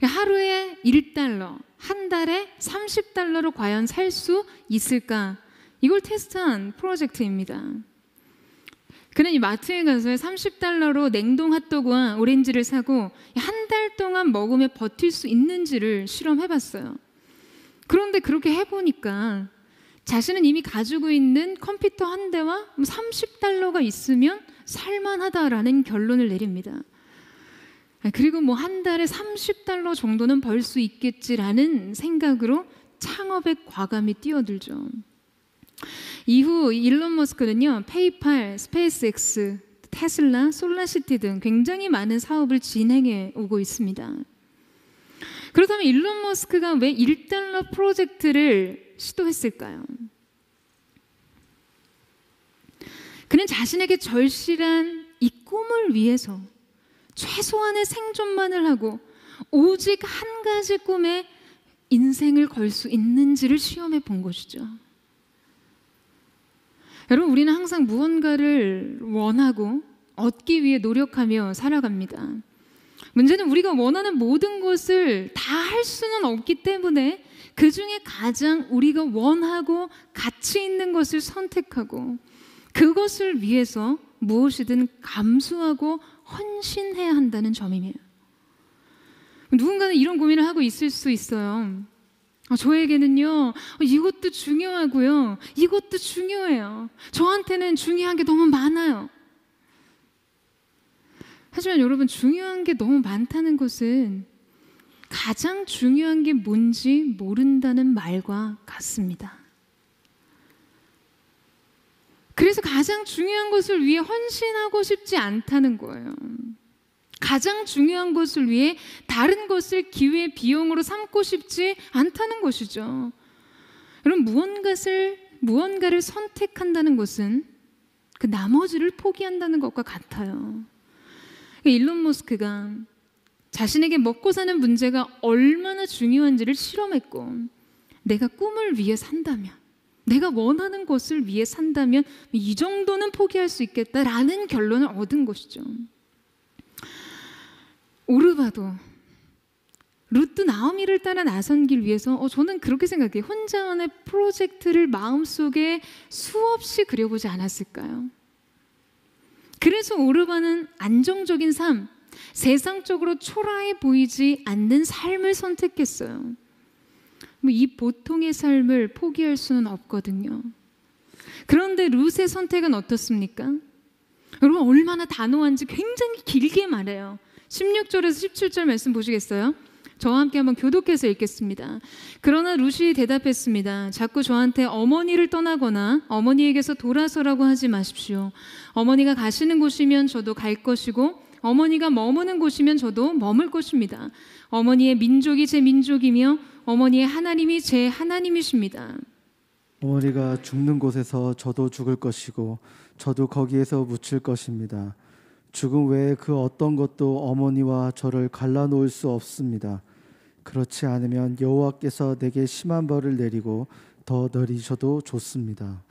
하루에 1달러, 한 달에 30달러로 과연 살 수 있을까? 이걸 테스트한 프로젝트입니다. 그는 이 마트에 가서 30달러로 냉동 핫도그와 오렌지를 사고 한 달 동안 먹으며 버틸 수 있는지를 실험해봤어요. 그런데 그렇게 해보니까 자신은 이미 가지고 있는 컴퓨터 한 대와 30달러가 있으면 살만하다라는 결론을 내립니다. 그리고 한 달에 30달러 정도는 벌 수 있겠지라는 생각으로 창업에 과감히 뛰어들죠. 이후 일론 머스크는요, 페이팔, 스페이스X, 테슬라, 솔라시티 등 굉장히 많은 사업을 진행해 오고 있습니다. 그렇다면 일론 머스크가 왜 1달러 프로젝트를 시도했을까요? 그는 자신에게 절실한 이 꿈을 위해서 최소한의 생존만을 하고 오직 한 가지 꿈에 인생을 걸 수 있는지를 시험해 본 것이죠. 여러분, 우리는 항상 무언가를 원하고 얻기 위해 노력하며 살아갑니다. 문제는 우리가 원하는 모든 것을 다 할 수는 없기 때문에 그 중에 가장 우리가 원하고 가치 있는 것을 선택하고 그것을 위해서 무엇이든 감수하고 헌신해야 한다는 점이에요. 누군가는 이런 고민을 하고 있을 수 있어요. 저에게는요, 이것도 중요하고요, 이것도 중요해요. 저한테는 중요한 게 너무 많아요. 하지만 여러분, 중요한 게 너무 많다는 것은 가장 중요한 게 뭔지 모른다는 말과 같습니다. 그래서 가장 중요한 것을 위해 헌신하고 싶지 않다는 거예요. 가장 중요한 것을 위해 다른 것을 기회 비용으로 삼고 싶지 않다는 것이죠. 여러분, 무언가를 선택한다는 것은 그 나머지를 포기한다는 것과 같아요. 일론 머스크가 자신에게 먹고 사는 문제가 얼마나 중요한지를 실험했고, 내가 꿈을 위해 산다면, 내가 원하는 것을 위해 산다면 이 정도는 포기할 수 있겠다라는 결론을 얻은 것이죠. 오르바도 룻도 나오미를 따라 나선 길 위해서 저는 그렇게 생각해요. 혼자만의 프로젝트를 마음속에 수없이 그려보지 않았을까요? 그래서 오르바는 안정적인 삶, 세상적으로 초라해 보이지 않는 삶을 선택했어요. 이 보통의 삶을 포기할 수는 없거든요. 그런데 룻의 선택은 어떻습니까? 여러분, 얼마나 단호한지 굉장히 길게 말해요. 16절에서 17절 말씀 보시겠어요? 저와 함께 한번 교독해서 읽겠습니다. 그러나 룻이 대답했습니다. 자꾸 저한테 어머니를 떠나거나 어머니에게서 돌아서라고 하지 마십시오. 어머니가 가시는 곳이면 저도 갈 것이고 어머니가 머무는 곳이면 저도 머물 것입니다. 어머니의 민족이 제 민족이며 어머니의 하나님이 제 하나님이십니다. 어머니가 죽는 곳에서 저도 죽을 것이고 저도 거기에서 묻힐 것입니다. 죽음 외에 그 어떤 것도 어머니와 저를 갈라놓을 수 없습니다. 그렇지 않으면 여호와께서 내게 심한 벌을 내리고 더 내리셔도 좋습니다.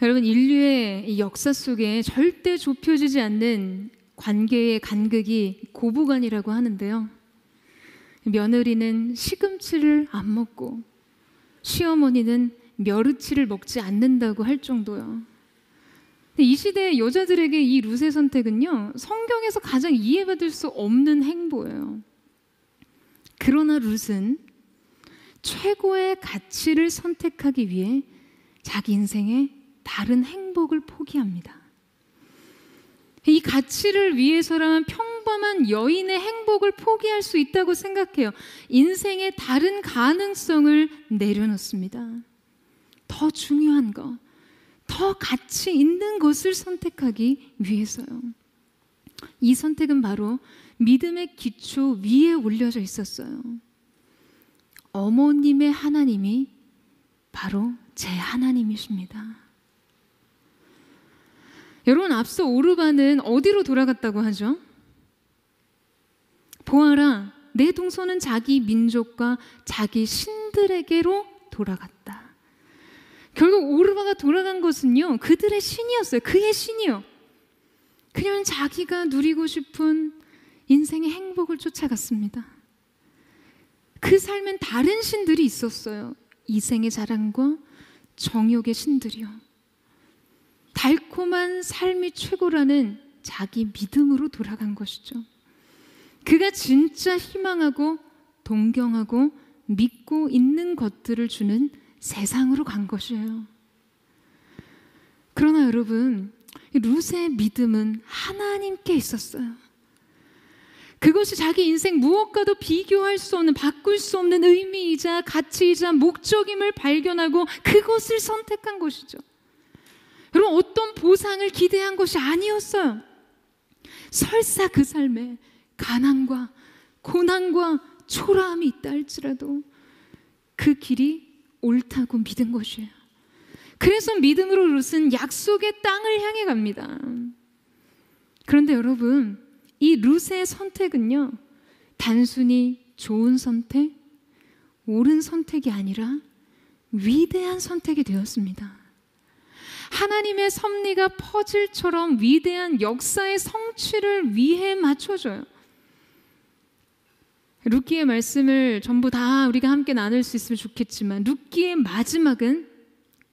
여러분, 인류의 이 역사 속에 절대 좁혀지지 않는 관계의 간극이 고부간이라고 하는데요. 며느리는 시금치를 안 먹고 시어머니는 멸치를 먹지 않는다고 할 정도요. 이 시대의 여자들에게 이 룻의 선택은요, 성경에서 가장 이해받을 수 없는 행보예요. 그러나 룻은 최고의 가치를 선택하기 위해 자기 인생의 다른 행복을 포기합니다. 이 가치를 위해서라면 평범한 여인의 행복을 포기할 수 있다고 생각해요. 인생의 다른 가능성을 내려놓습니다. 더 중요한 것, 더 가치 있는 것을 선택하기 위해서요. 이 선택은 바로 믿음의 기초 위에 올려져 있었어요. 어머님의 하나님이 바로 제 하나님이십니다. 여러분, 앞서 오르바는 어디로 돌아갔다고 하죠? 보아라, 내 동서는 자기 민족과 자기 신들에게로 돌아갔다. 결국 오르바가 돌아간 것은요, 그들의 신이었어요. 그의 신이요. 그녀는 자기가 누리고 싶은 인생의 행복을 쫓아갔습니다. 그 삶엔 다른 신들이 있었어요. 이생의 자랑과 정욕의 신들이요. 달콤한 삶이 최고라는 자기 믿음으로 돌아간 것이죠. 그가 진짜 희망하고 동경하고 믿고 있는 것들을 주는 세상으로 간 것이에요. 그러나 여러분, 룻의 믿음은 하나님께 있었어요. 그것이 자기 인생 무엇과도 비교할 수 없는, 바꿀 수 없는 의미이자 가치이자 목적임을 발견하고 그것을 선택한 것이죠. 여러분, 어떤 보상을 기대한 것이 아니었어요. 설사 그 삶에 가난과 고난과 초라함이 있다 할지라도 그 길이 옳다고 믿은 것이에요. 그래서 믿음으로 룻은 약속의 땅을 향해 갑니다. 그런데 여러분, 이 룻의 선택은요, 단순히 좋은 선택, 옳은 선택이 아니라 위대한 선택이 되었습니다. 하나님의 섭리가 퍼즐처럼 위대한 역사의 성취를 위해 맞춰줘요. 룻기의 말씀을 전부 다 우리가 함께 나눌 수 있으면 좋겠지만 룻기의 마지막은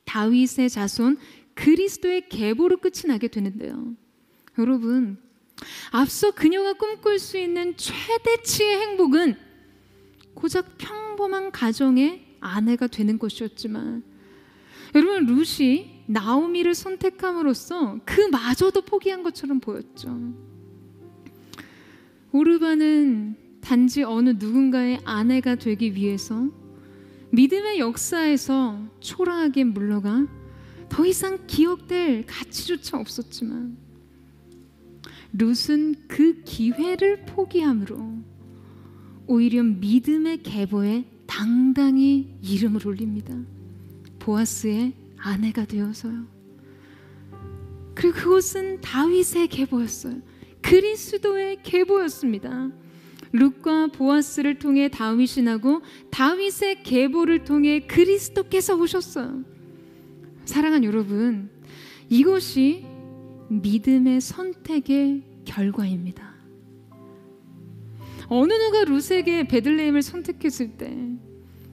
다윗의 자손 그리스도의 계보로 끝이 나게 되는데요. 여러분, 앞서 그녀가 꿈꿀 수 있는 최대치의 행복은 고작 평범한 가정의 아내가 되는 것이었지만, 여러분, 룻이 나오미를 선택함으로써 그마저도 포기한 것처럼 보였죠. 오르바는 단지 어느 누군가의 아내가 되기 위해서 믿음의 역사에서 초라하게 물러가 더 이상 기억될 가치조차 없었지만, 룻은 그 기회를 포기함으로 오히려 믿음의 계보에 당당히 이름을 올립니다. 보아스의 아내가 되어서요. 그리고 그것은 다윗의 계보였어요. 그리스도의 계보였습니다. 룻과 보아스를 통해 다윗이 나고 다윗의 계보를 통해 그리스도께서 오셨어요. 사랑하는 여러분, 이것이 믿음의 선택의 결과입니다. 어느 누가 룻에게 베들레헴을 선택했을 때,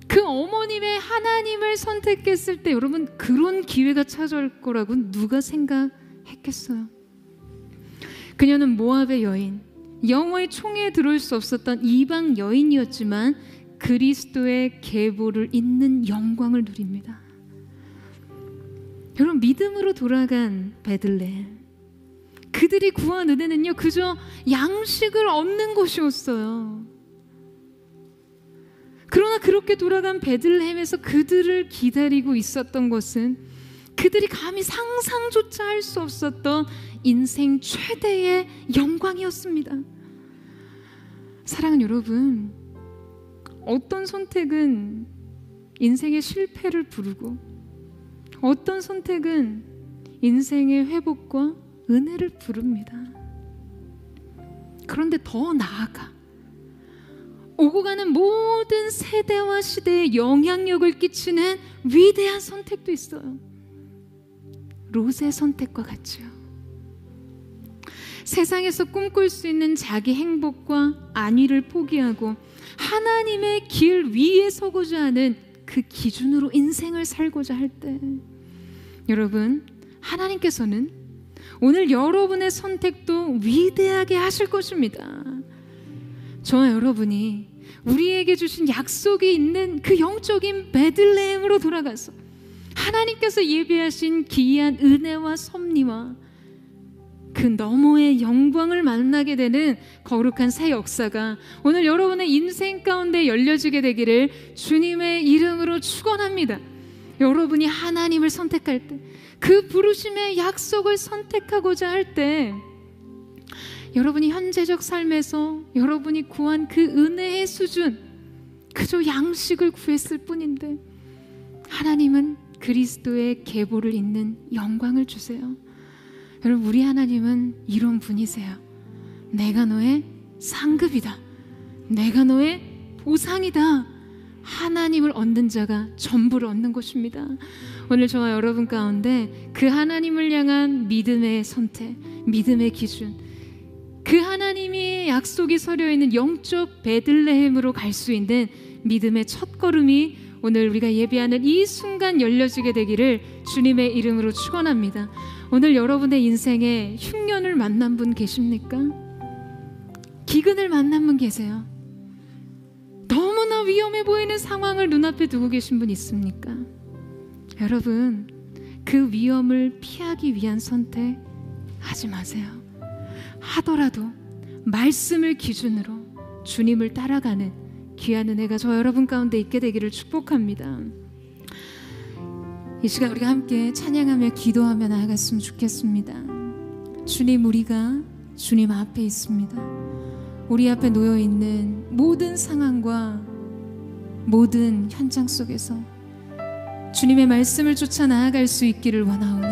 그 어머님의 하나님을 선택했을 때, 여러분, 그런 기회가 찾아올 거라고 누가 생각했겠어요? 그녀는 모압의 여인, 여호와의 총에 들어올 수 없었던 이방 여인이었지만 그리스도의 계보를 잇는 영광을 누립니다. 여러분, 믿음으로 돌아간 베들레헴, 그들이 구한 은혜는요, 그저 양식을 얻는 것이었어요. 그러나 그렇게 돌아간 베들레헴에서 그들을 기다리고 있었던 것은 그들이 감히 상상조차 할 수 없었던 인생 최대의 영광이었습니다. 사랑하는 여러분, 어떤 선택은 인생의 실패를 부르고 어떤 선택은 인생의 회복과 은혜를 부릅니다. 그런데 더 나아가 오고 가는 모든 세대와 시대에 영향력을 끼치는 위대한 선택도 있어요. 롯의 선택과 같죠. 세상에서 꿈꿀 수 있는 자기 행복과 안위를 포기하고 하나님의 길 위에 서고자 하는 그 기준으로 인생을 살고자 할 때, 여러분, 하나님께서는 오늘 여러분의 선택도 위대하게 하실 것입니다. 저와 여러분이 우리에게 주신 약속이 있는 그 영적인 베들레헴으로 돌아가서 하나님께서 예비하신 기이한 은혜와 섭리와 그 너머의 영광을 만나게 되는 거룩한 새 역사가 오늘 여러분의 인생 가운데 열려지게 되기를 주님의 이름으로 축원합니다. 여러분이 하나님을 선택할 때, 그 부르심의 약속을 선택하고자 할 때, 여러분이 현재적 삶에서 여러분이 구한 그 은혜의 수준, 그저 양식을 구했을 뿐인데 하나님은 그리스도의 계보를 잇는 영광을 주세요. 여러분, 우리 하나님은 이런 분이세요. 내가 너의 상급이다, 내가 너의 보상이다. 하나님을 얻는 자가 전부를 얻는 것입니다. 오늘 저와 여러분 가운데 그 하나님을 향한 믿음의 선택, 믿음의 기준, 그 하나님이 약속이 서려 있는 영적 베들레헴으로 갈 수 있는 믿음의 첫걸음이 오늘 우리가 예배하는 이 순간 열려지게 되기를 주님의 이름으로 축원합니다. 오늘 여러분의 인생에 흉년을 만난 분 계십니까? 기근을 만난 분 계세요? 너무나 위험해 보이는 상황을 눈앞에 두고 계신 분 있습니까? 여러분, 그 위험을 피하기 위한 선택 하지 마세요. 하더라도 말씀을 기준으로 주님을 따라가는 귀한 은혜가 저 여러분 가운데 있게 되기를 축복합니다. 이 시간 우리가 함께 찬양하며 기도하며 나아갔으면 좋겠습니다. 주님, 우리가 주님 앞에 있습니다. 우리 앞에 놓여있는 모든 상황과 모든 현장 속에서 주님의 말씀을 쫓아 나아갈 수 있기를 원하오니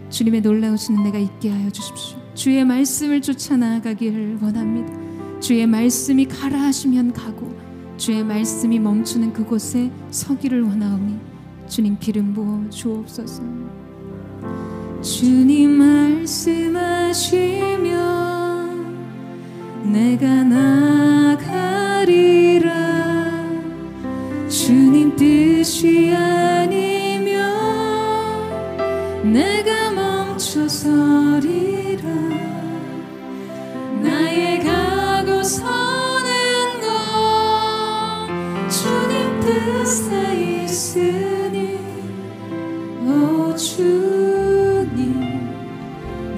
주님의 놀라우신 은혜가 있게 하여 주십시오. 주의 말씀을 쫓아 나아가기를 원합니다. 주의 말씀이 가라 하시면 가고 주의 말씀이 멈추는 그곳에 서기를 원하오니 주님 기름 부어 주옵소서. 주님 말씀하시면 내가 나가 서는 것 주님 뜻에 있으니 오 주님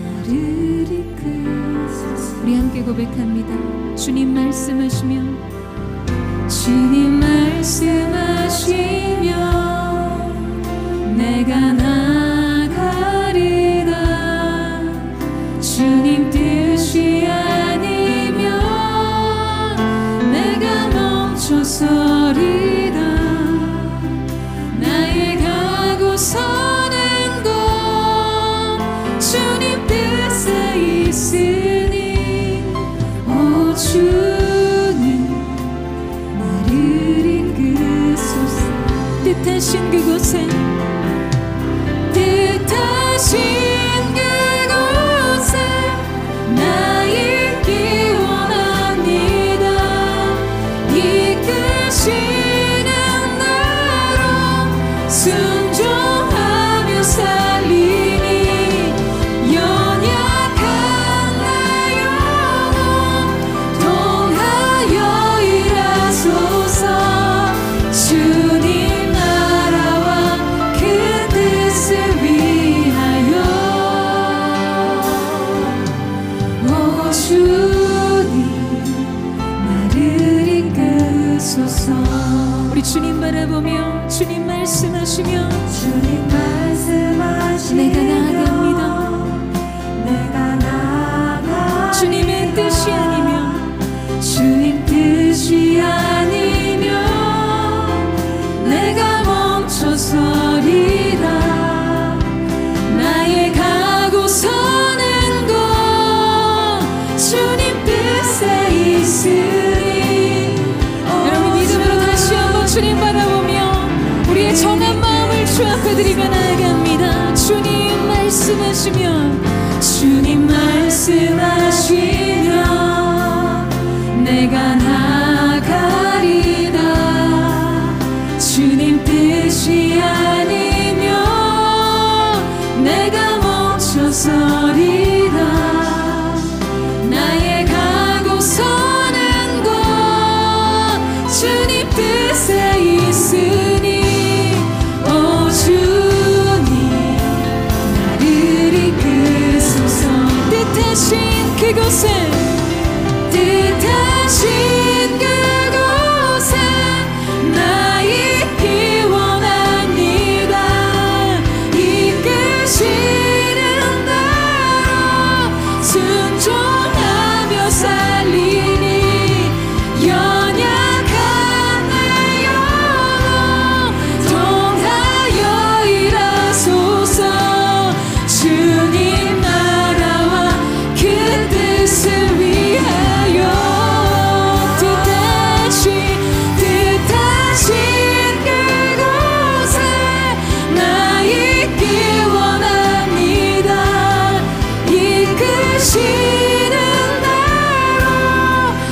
나를 이끄소서. 우리 함께 고백합니다. 주님 말씀하시며 주님 말씀하시며 내가 나가리다. 주님 뜻이 아니면 내가 멈춰서리다. 나의 가고 서는 곳 주님 뜻에 있으니 오 주님 나를 이끄소서. 뜻하신 그곳에 뜻하신 그곳에 나 있기 원합니다. 이끄시는 대로 순종하며 살리니 연약한 내 영혼 통하여 일하소서. 주님 나라와 그 뜻을 위하여 오 주님 나를 이끄소서. 우리 주님 바라보며 주님 말씀하시며 주님 말씀하시며 내가 나아갑니다. 내가 나아갑니다. 주님의 뜻이 아니면 주님 뜻이 아니면 내가 멈춰서리다. 나의 가고 서는 곳 주님 뜻에 있으니. 여러분 믿음으로 다시 한번 주님 바라보며 우리의 정한 마음을 주 앞에 드리며 나아갑니다. 주님 말씀하시며 주님 말씀하시며 내가 나가리다. 주님 뜻이 아니면 내가 멈춰서리다. 나의 가고 서는 곳 주님 뜻에 있으니 오 주님 나를 이끄소서. 뜻하신 그곳에 뜻하신 그곳에 나 있기 원합니다. 이끄시는 대로 순종하며 살리니 연약한 내 영혼 통하여 일하소서. 주님 나라와 그 뜻을 위하여 뜻하신 그곳에 나 있기 원합니다. 이끄시는 대로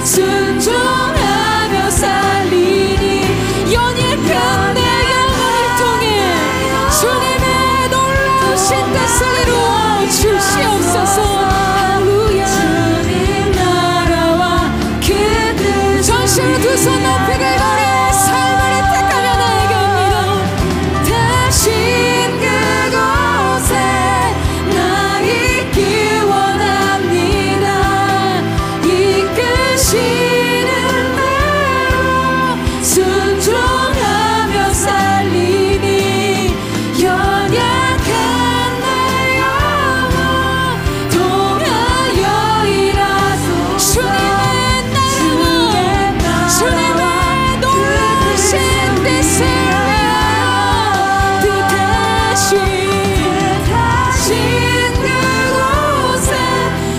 순종하며 살리니 연약한 내 영혼을 통해 주님의 놀라우신 뜻을 이루어 주시옵소서. 할렐루야. 주님 나라와 그 뜻 전심으로 두 손 높이 들고리 삶을 택하며 나아갑니다. 다신 그곳에 나 있기 원합니다. 이끄시는 대로 순종하며 살리니 연약한 내 영혼 통하여 일하소서. 주님의 놀라우신 뜻을 뜻하신 그곳에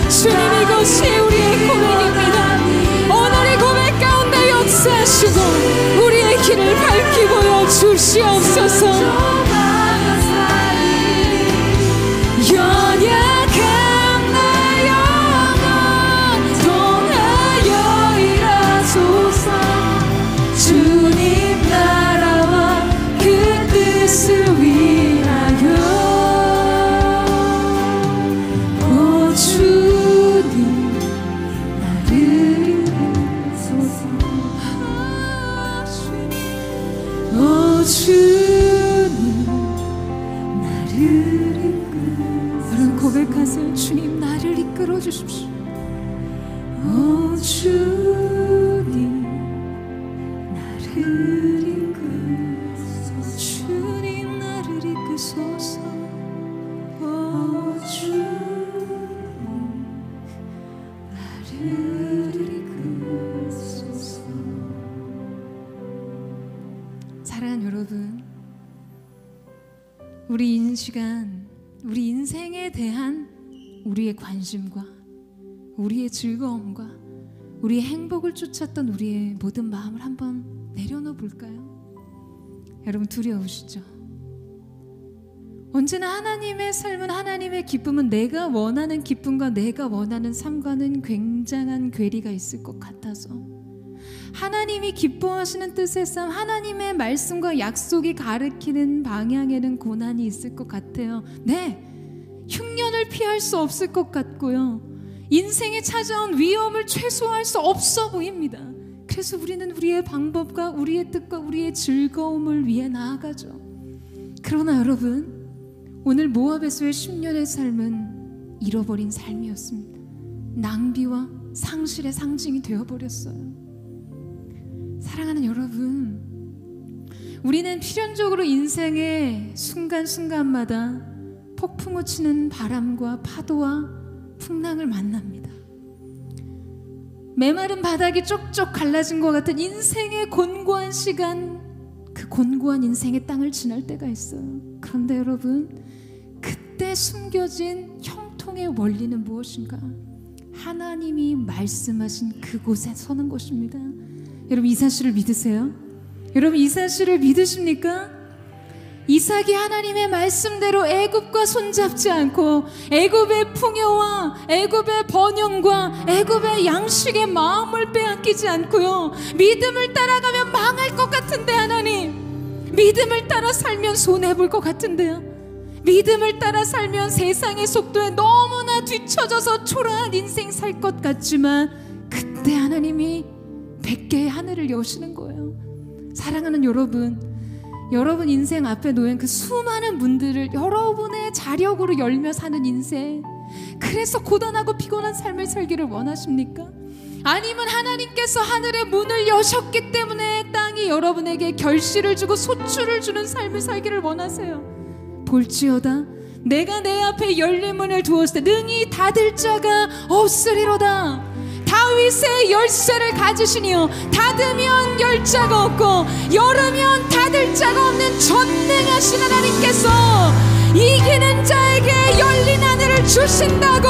주님 이곳이 우리의 고백입니다. 오늘 이 고백 가운데 역사하시고 우리의 길을 밝히 보여 주시옵소서. 연약한 내 영혼 통하여 일하소서. 주님 나라와 그 뜻을 위하여 오 주님 나를 오 주님 나를 이끄소서 주님 나를 이끄소서. 오 주님 나를 이끄소서. 사랑하는 여러분, 우리 이 시간 우리 인생에 대한 우리의 관심과 우리의 즐거움과 우리의 행복을 쫓았던 우리의 모든 마음을 한번 내려놓아 볼까요? 여러분, 두려우시죠? 언제나 하나님의 삶은, 하나님의 기쁨은 내가 원하는 기쁨과 내가 원하는 삶과는 굉장한 괴리가 있을 것 같아서, 하나님이 기뻐하시는 뜻의 삶, 하나님의 말씀과 약속이 가리키는 방향에는 고난이 있을 것 같아요. 네, 흉년을 피할 수 없을 것 같고요, 인생에 찾아온 위험을 최소화할 수 없어 보입니다. 그래서 우리는 우리의 방법과 우리의 뜻과 우리의 즐거움을 위해 나아가죠. 그러나 여러분, 오늘 모압에서의 10년의 삶은 잃어버린 삶이었습니다. 낭비와 상실의 상징이 되어버렸어요. 사랑하는 여러분, 우리는 필연적으로 인생의 순간순간마다 폭풍우 치는 바람과 파도와 풍랑을 만납니다. 메마른 바닥이 쪽쪽 갈라진 것 같은 인생의 곤고한 시간, 그 곤고한 인생의 땅을 지날 때가 있어요. 그런데 여러분, 그때 숨겨진 형통의 원리는 무엇인가? 하나님이 말씀하신 그곳에 서는 것입니다. 여러분, 이 사실을 믿으세요? 여러분, 이 사실을 믿으십니까? 이삭이 하나님의 말씀대로 애굽과 손잡지 않고 애굽의 풍요와 애굽의 번영과 애굽의 양식의 마음을 빼앗기지 않고요, 믿음을 따라가면 망할 것 같은데, 하나님 믿음을 따라 살면 손해볼 것 같은데요, 믿음을 따라 살면 세상의 속도에 너무나 뒤처져서 초라한 인생 살 것 같지만, 그때 하나님이 100개의 하늘을 여시는 거예요. 사랑하는 여러분, 여러분 인생 앞에 놓인 그 수많은 문들을 여러분의 자력으로 열며 사는 인생, 그래서 고단하고 피곤한 삶을 살기를 원하십니까? 아니면 하나님께서 하늘의 문을 여셨기 때문에 땅이 여러분에게 결실을 주고 소출을 주는 삶을 살기를 원하세요? 볼지어다 내가 내 앞에 열린 문을 두었을 때 능히 닫을 자가 없으리로다. 다윗의 열쇠를 가지시니요, 닫으면 열 자가 없고 열으면 닫을 자가 없는 전능하신 하나님께서 이기는 자에게 열린 하늘을 주신다고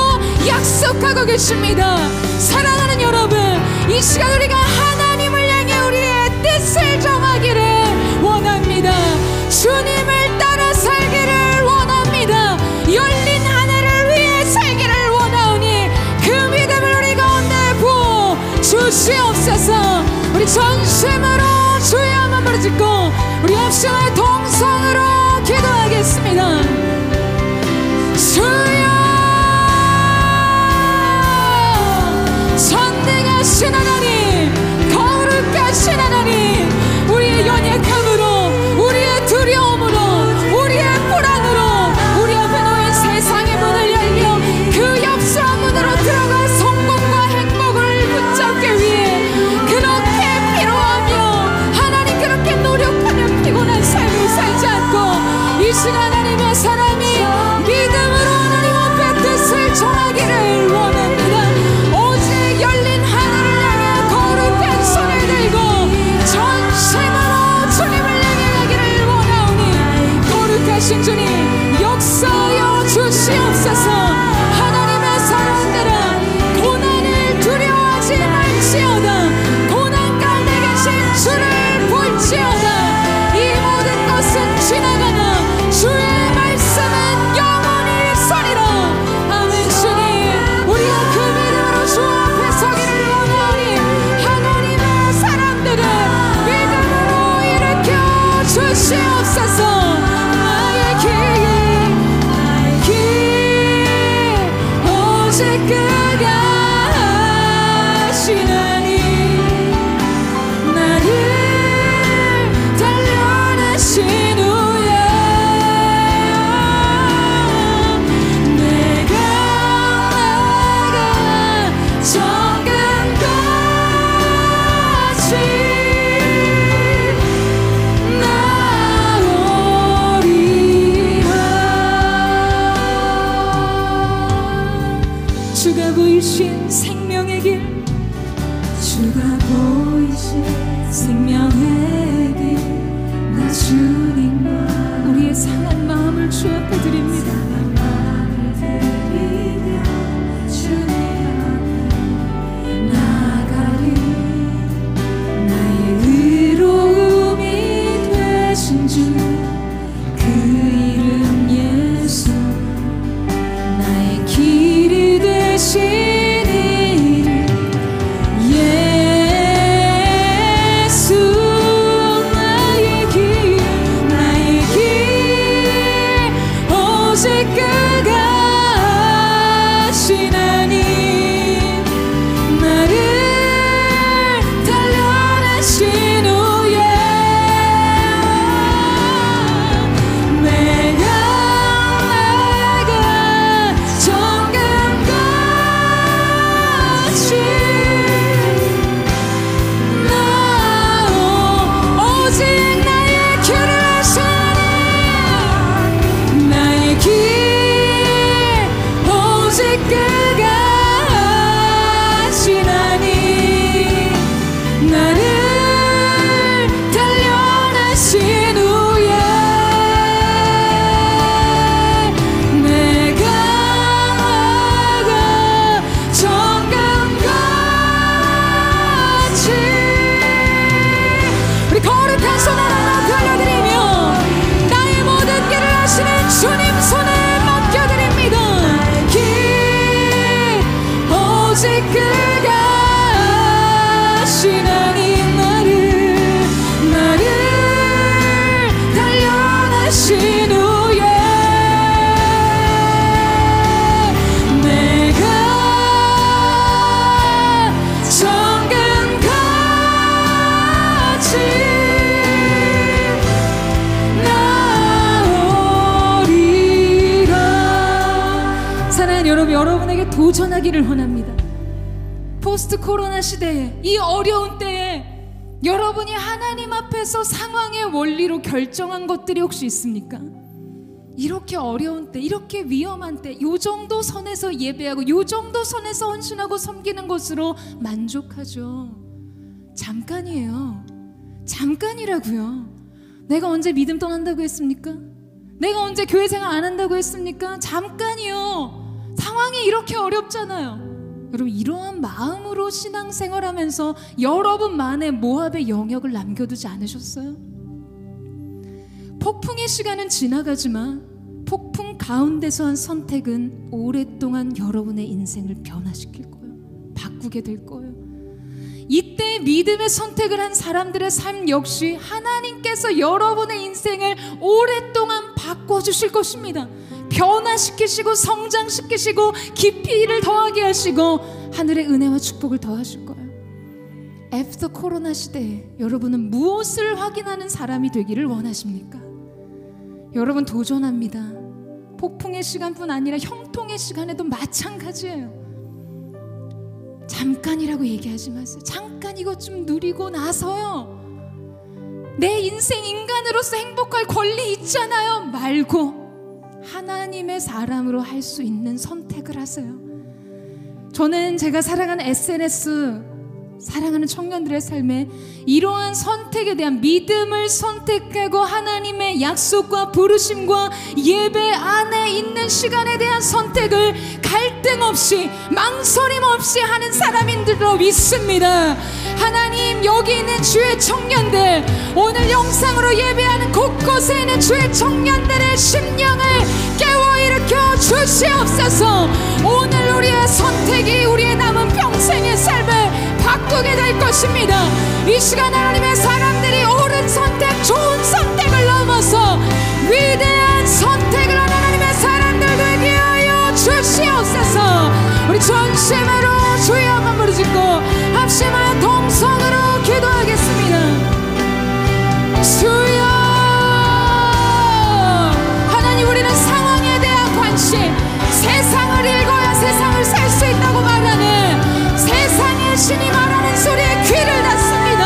약속하고 계십니다. 사랑하는 여러분, 이 시간 우리가 하나님을 향해 우리의 뜻을 정하기를 원합니다. 주님을 따라 살기를 원합니다. 열린 하늘을 위해 살기를 원하오니 그 믿음을 우리 가운데 부어 주시옵소서. 우리 전심으로 주의 한번 부르짖고 우리 합심의 동성으로 기도하겠습니다. 주여, 전능하신 하나님, 거룩하신 하나님, 우리의 연약함으로, 우리의 두려움으로, 우리의 불안으로 우리 앞에 놓인 세상의 문을 열려 그 역사한 문으로 들어가 성공과 행복을 붙잡기 위해 그렇게 필요하며 하나님 그렇게 노력하며 피곤한 삶을 살기 생명의 길 주가 보이신 생명의 길 나 주님과 우리의 상한 마음을 주 앞에 드립니다. 마음을 드리며 주님 앞에 나가리 나의 의로움이 되신 주 그 이름 예수 나의 길이 되신 이름 예수 나의 길 오직 그가 하시나니 나를 단련하신 후에 내가 정금같이 오직 나의 길을 하시니 나의 길 오직 그가 하시나니 나를 단련하신 후에 내가 정금같이 우리 거룩한 손 하나 들려드리며 나의 모든 길을 하시는 주님 손에 맡겨드립니다. 길 오직 그가 하시나니 나를 단련하신 후에 내가 정금같이 나오리라. 사랑하는 여러분, 여러분에게 도전하기를 원합니다. 포스트 코로나 시대에 이 어려운 때에 여러분이 하나님 앞에서 상황의 원리로 결정한 것들이 혹시 있습니까? 이렇게 어려운 때, 이렇게 위험한 때, 요 정도 선에서 예배하고 요 정도 선에서 헌신하고 섬기는 것으로 만족하죠. 잠깐이에요. 잠깐이라고요. 내가 언제 믿음 떠난다고 했습니까? 내가 언제 교회 생활 안 한다고 했습니까? 잠깐이요. 상황이 이렇게 어렵잖아요. 여러분, 이러한 마음으로 신앙생활하면서 여러분만의 모압의 영역을 남겨두지 않으셨어요? 폭풍의 시간은 지나가지만 폭풍 가운데서 한 선택은 오랫동안 여러분의 인생을 변화시킬 거예요. 바꾸게 될 거예요. 이때 믿음의 선택을 한 사람들의 삶 역시 하나님께서 여러분의 인생을 오랫동안 바꿔주실 것입니다. 변화시키시고 성장시키시고 깊이를 더하게 하시고 하늘의 은혜와 축복을 더하실 거예요. 애프터 코로나 시대에 여러분은 무엇을 확인하는 사람이 되기를 원하십니까? 여러분, 도전합니다. 폭풍의 시간뿐 아니라 형통의 시간에도 마찬가지예요. 잠깐이라고 얘기하지 마세요. 잠깐 이것 좀 누리고 나서요, 내 인생 인간으로서 행복할 권리 있잖아요 말고 하나님의 사람으로 할 수 있는 선택을 하세요. 저는 제가 사랑하는 SNS, 사랑하는 청년들의 삶에 이러한 선택에 대한 믿음을 선택하고 하나님의 약속과 부르심과 예배 안에 있는 시간에 대한 선택을 갈등 없이 망설임 없이 하는 사람인들로 믿습니다. 하나님, 여기 있는 주의 청년들, 오늘 영상으로 예배하는 곳곳에 있는 주의 청년들의 심령을 깨워 일으켜 주시옵소서. 오늘 우리의 선택이 우리의 남은 평생의 삶을 바꾸게 될 것입니다. 이 시간 하나님의 사람들이 옳은 선택, 좋은 선택을 넘어서 위대한 선택을 하는 하나님의 사람들 되게 하여 주시옵소서. 우리 전심으로 주의 한번 부르짖고 합심하여 동성으로 기도하겠습니다. 주여, 하나님, 우리는 상황에 대한 관심, 세상을 읽어야 세상을 살 수 있다고 말하는 세상의 신이 말하는 소리에 귀를 닫습니다.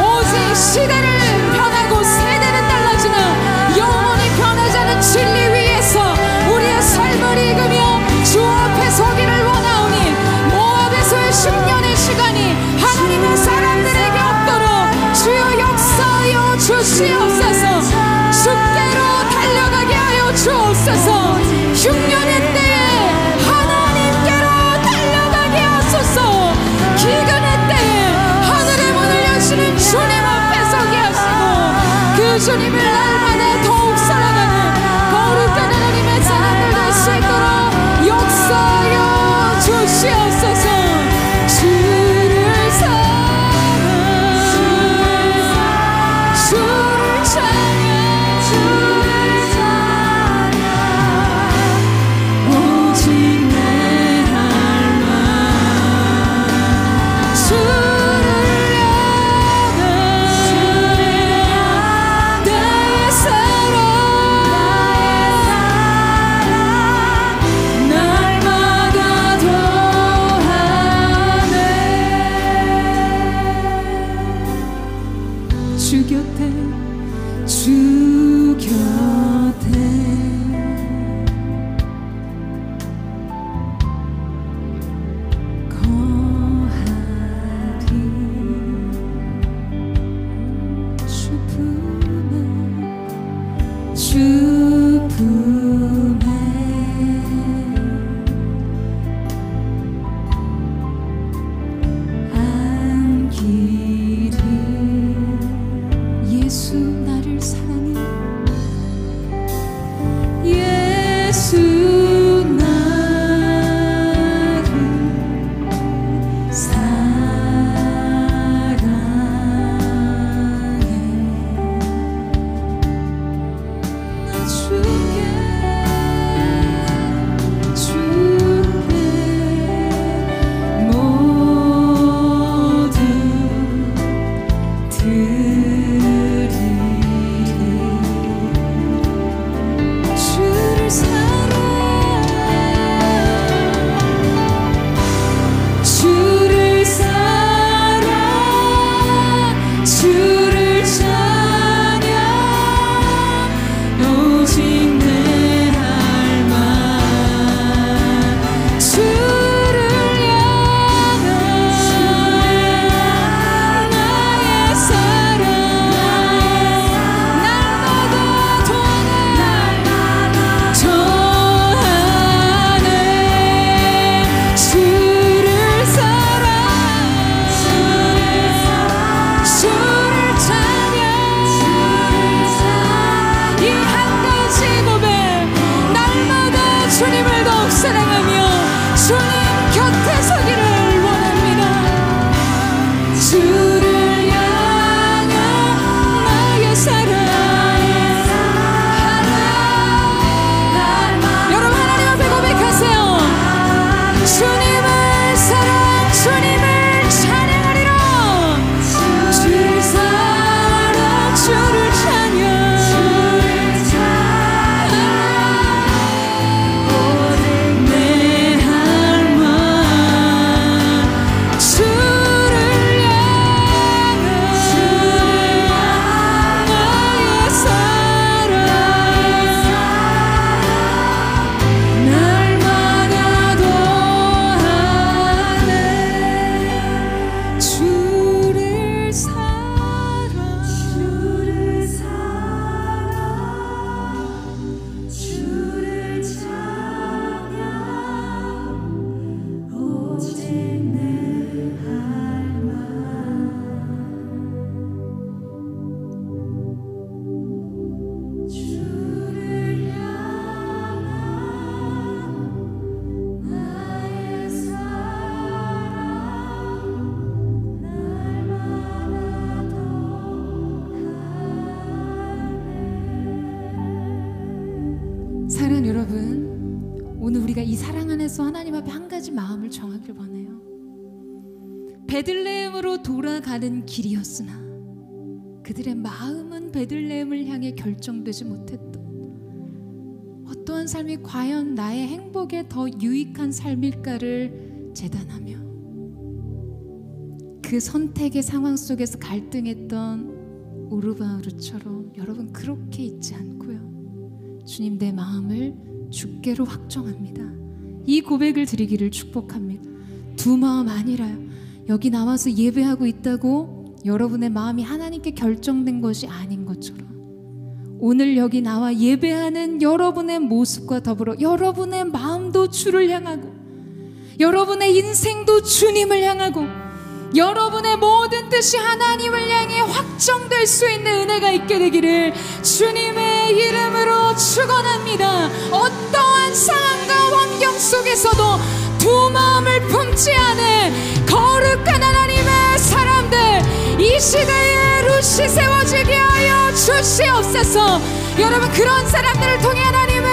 오직 시대를 변하고 세대는 달라지나 영원히 변하지 않은 진리 위에서 우리의 삶을 읽으며 주 앞에 서기를 원하오니 주시옵소서. 주께로 달려가게 하여 주옵소서. 흉년의 때에 하나님께로 달려가게 하소서. 기근의 때에 하늘의 문을 여시는 주님 앞에 서게 하시고 그 주님을 날마다 더욱 사랑하는 거룩한 하나님의 사람들 될 수 있도록 역사하여 주시옵소서. 주를 사랑 주를 찬양 주를 찬양 오직 내 할망 주를 향한 나의 사랑 날마다 더하네. 주 곁에 주 곁에 거하리 주 품에 안기리. 예수 나를 사랑해. 예수 나를 사랑해. 나 주께 모두 드리리. 주를 사랑 주를 사랑 주를 찬양 오직 내 할망 주를 향한 나의 사랑 날마다 더하네. 주를 사랑 주를 찬양 이 한 가지 고백 날마다 주님을 더욱 사랑하며 주님 곁에 서기를 원합니다. 주를 향한 나의 사랑 여러분 하나님 앞에 고백하세요. 주님을 사랑 주님을 찬양하리라. 주를 사랑 주를 찬양 내 할망 주를 향한 나의 사랑 날마다 더하네. 주를 사랑 주를 찬양 오직 내 할망 주를 향한 나의 사랑 날마다 더하네. 사랑 여러분, 오늘 우리가 이 사랑 안에서 하나님 앞에 한 가지 마음을 정하길 원해요. 베들레헴으로 돌아가는 길이었으나 그들의 마음은 베들레헴을 향해 결정되지 못했던 어떠한 삶이 과연 나의 행복에 더 유익한 삶일까를 재단하며 그 선택의 상황 속에서 갈등했던 오르바우르처럼 여러분 그렇게 있지 않고요. 주님 내 마음을 주께로 확정합니다. 이 고백을 드리기를 축복합니다. 두 마음 아니라요. 여기 나와서 예배하고 있다고 여러분의 마음이 하나님께 결정된 것이 아닌 것처럼 오늘 여기 나와 예배하는 여러분의 모습과 더불어 여러분의 마음도 주를 향하고 여러분의 인생도 주님을 향하고 여러분의 모든 뜻이 하나님을 향해 확정될 수 있는 은혜가 있게 되기를 주님의 이름으로 축원합니다. 어떠한 상황과 환경 속에서도 두 마음을 품지 않은 거룩한 하나님의 사람들, 이 시대에 룻이 세워지게 하여 주시옵소서. 여러분, 그런 사람들을 통해 하나님은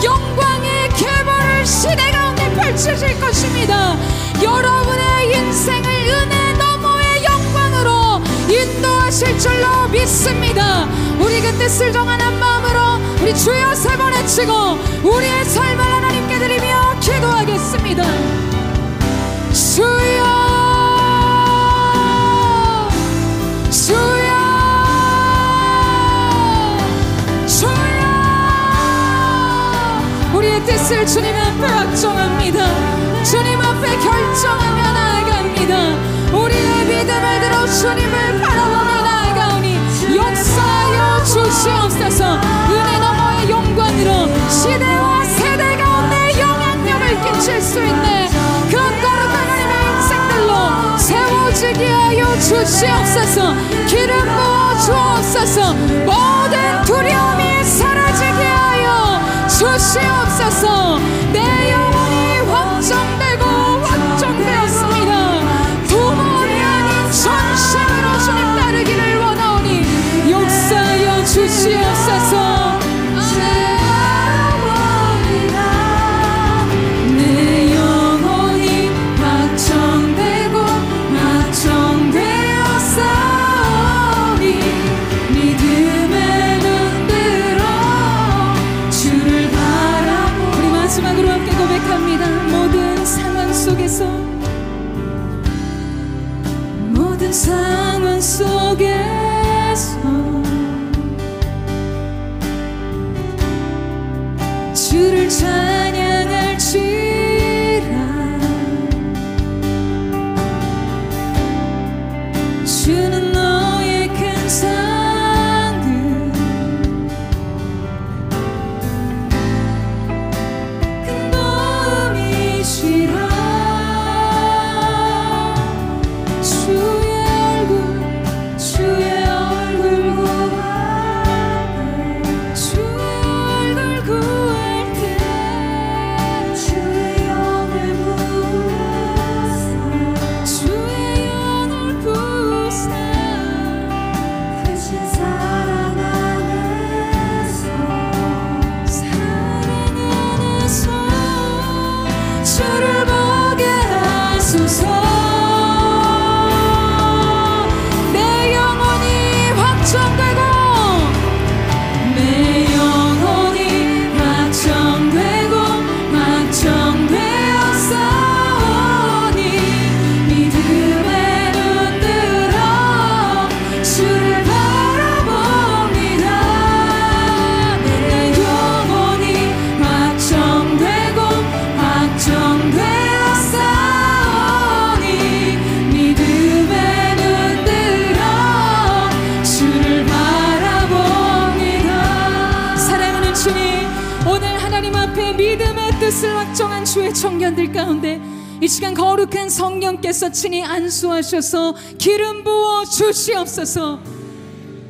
영광의 계보를 시대 가운데 펼쳐질 것입니다. 여러분의 인생을 은혜 너머의 영광으로 인도하실 줄로 믿습니다. 우리 그 뜻을 정한 한 마음으로 우리 주여 세 번 외치고 우리의 삶을 하나님께 드리며 기도하겠습니다. 주여, 주여, 주여. 우리의 뜻을 주님 앞에 확정합니다. 주님 앞에 결정하며 나아갑니다. 우리의 믿음을 들어 주님을 바라보며 나아가오니 역사하여 주시옵소서. 은혜 너머의 영광으로 시대와 세대 가운데 영향력을 끼칠 수 있는 그런 거룩한 하나님의 인생들로 세워지게 하여 주시옵소서. 기름 부어 주옵소서. 모든 두려움이 사라지게 하여 주시옵소서. 내 영혼이 확정되고 확정되었습니다. 두 몸이 아닌 전심으로 주님 따르기를 원하오니 역사하여 주시옵소서. 내 영혼이 확정되고 확정되었사오니 믿음의 눈 들어 주를 바라보. 우리 마지막으로 함께 고백합니다. 모든 상황 속에서, 모든 상황 속에서 주를 찬양할지라. 주는 너의 큰 상급, 큰 도움이시라. 주의 얼굴 구할 때, 주의 얼굴 구할 때 주의 영을 부으사, 주의 영을 부으사. 크신 사랑 안에서 주를 보게 하소서. 내 영혼이 확정되고 내 영혼이 확정되고 확정되었사오니 믿음의 눈 들어 주를 바라봅니다. 내 영혼이 확정되고 확정되었사오니 믿음의 눈 들어 주를 바라봅니다. 사랑하는 주님, 오늘 하나님 앞에 믿음의 뜻을 확정한 주의 청년들 가운데 이 시간 거룩한 성령께서 친히 안수하셔서 기름 부어 주시옵소서.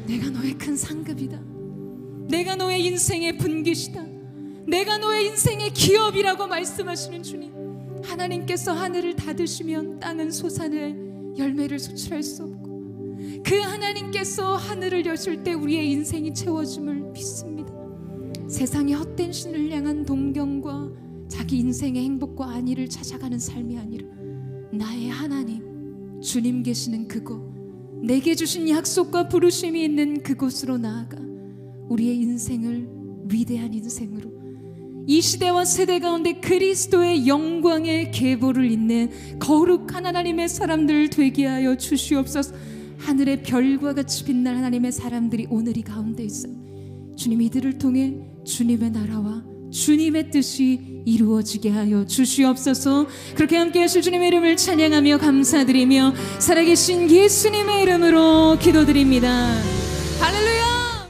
내가 너의 큰 상급이다. 내가 너의 인생의 분깃이다. 내가 너의 인생의 기업이라고 말씀하시는 주님, 하나님께서 하늘을 닫으시면 땅은 솟아내 열매를 소출할 수 없고 그 하나님께서 하늘을 여실 때 우리의 인생이 채워짐을 믿습니다. 세상의 헛된 신을 향한 동경과 자기 인생의 행복과 안위를 찾아가는 삶이 아니라 나의 하나님 주님 계시는 그곳, 내게 주신 약속과 부르심이 있는 그곳으로 나아가 우리의 인생을 위대한 인생으로 이 시대와 세대 가운데 그리스도의 영광의 계보를 잇는 거룩한 하나님의 사람들 되게 하여 주시옵소서. 하늘의 별과 같이 빛날 하나님의 사람들이 오늘 이 가운데 있어 주님, 이들을 통해 주님의 나라와 주님의 뜻이 이루어지게 하여 주시옵소서. 그렇게 함께 하실 주님의 이름을 찬양하며 감사드리며 살아계신 예수님의 이름으로 기도드립니다. 할렐루야.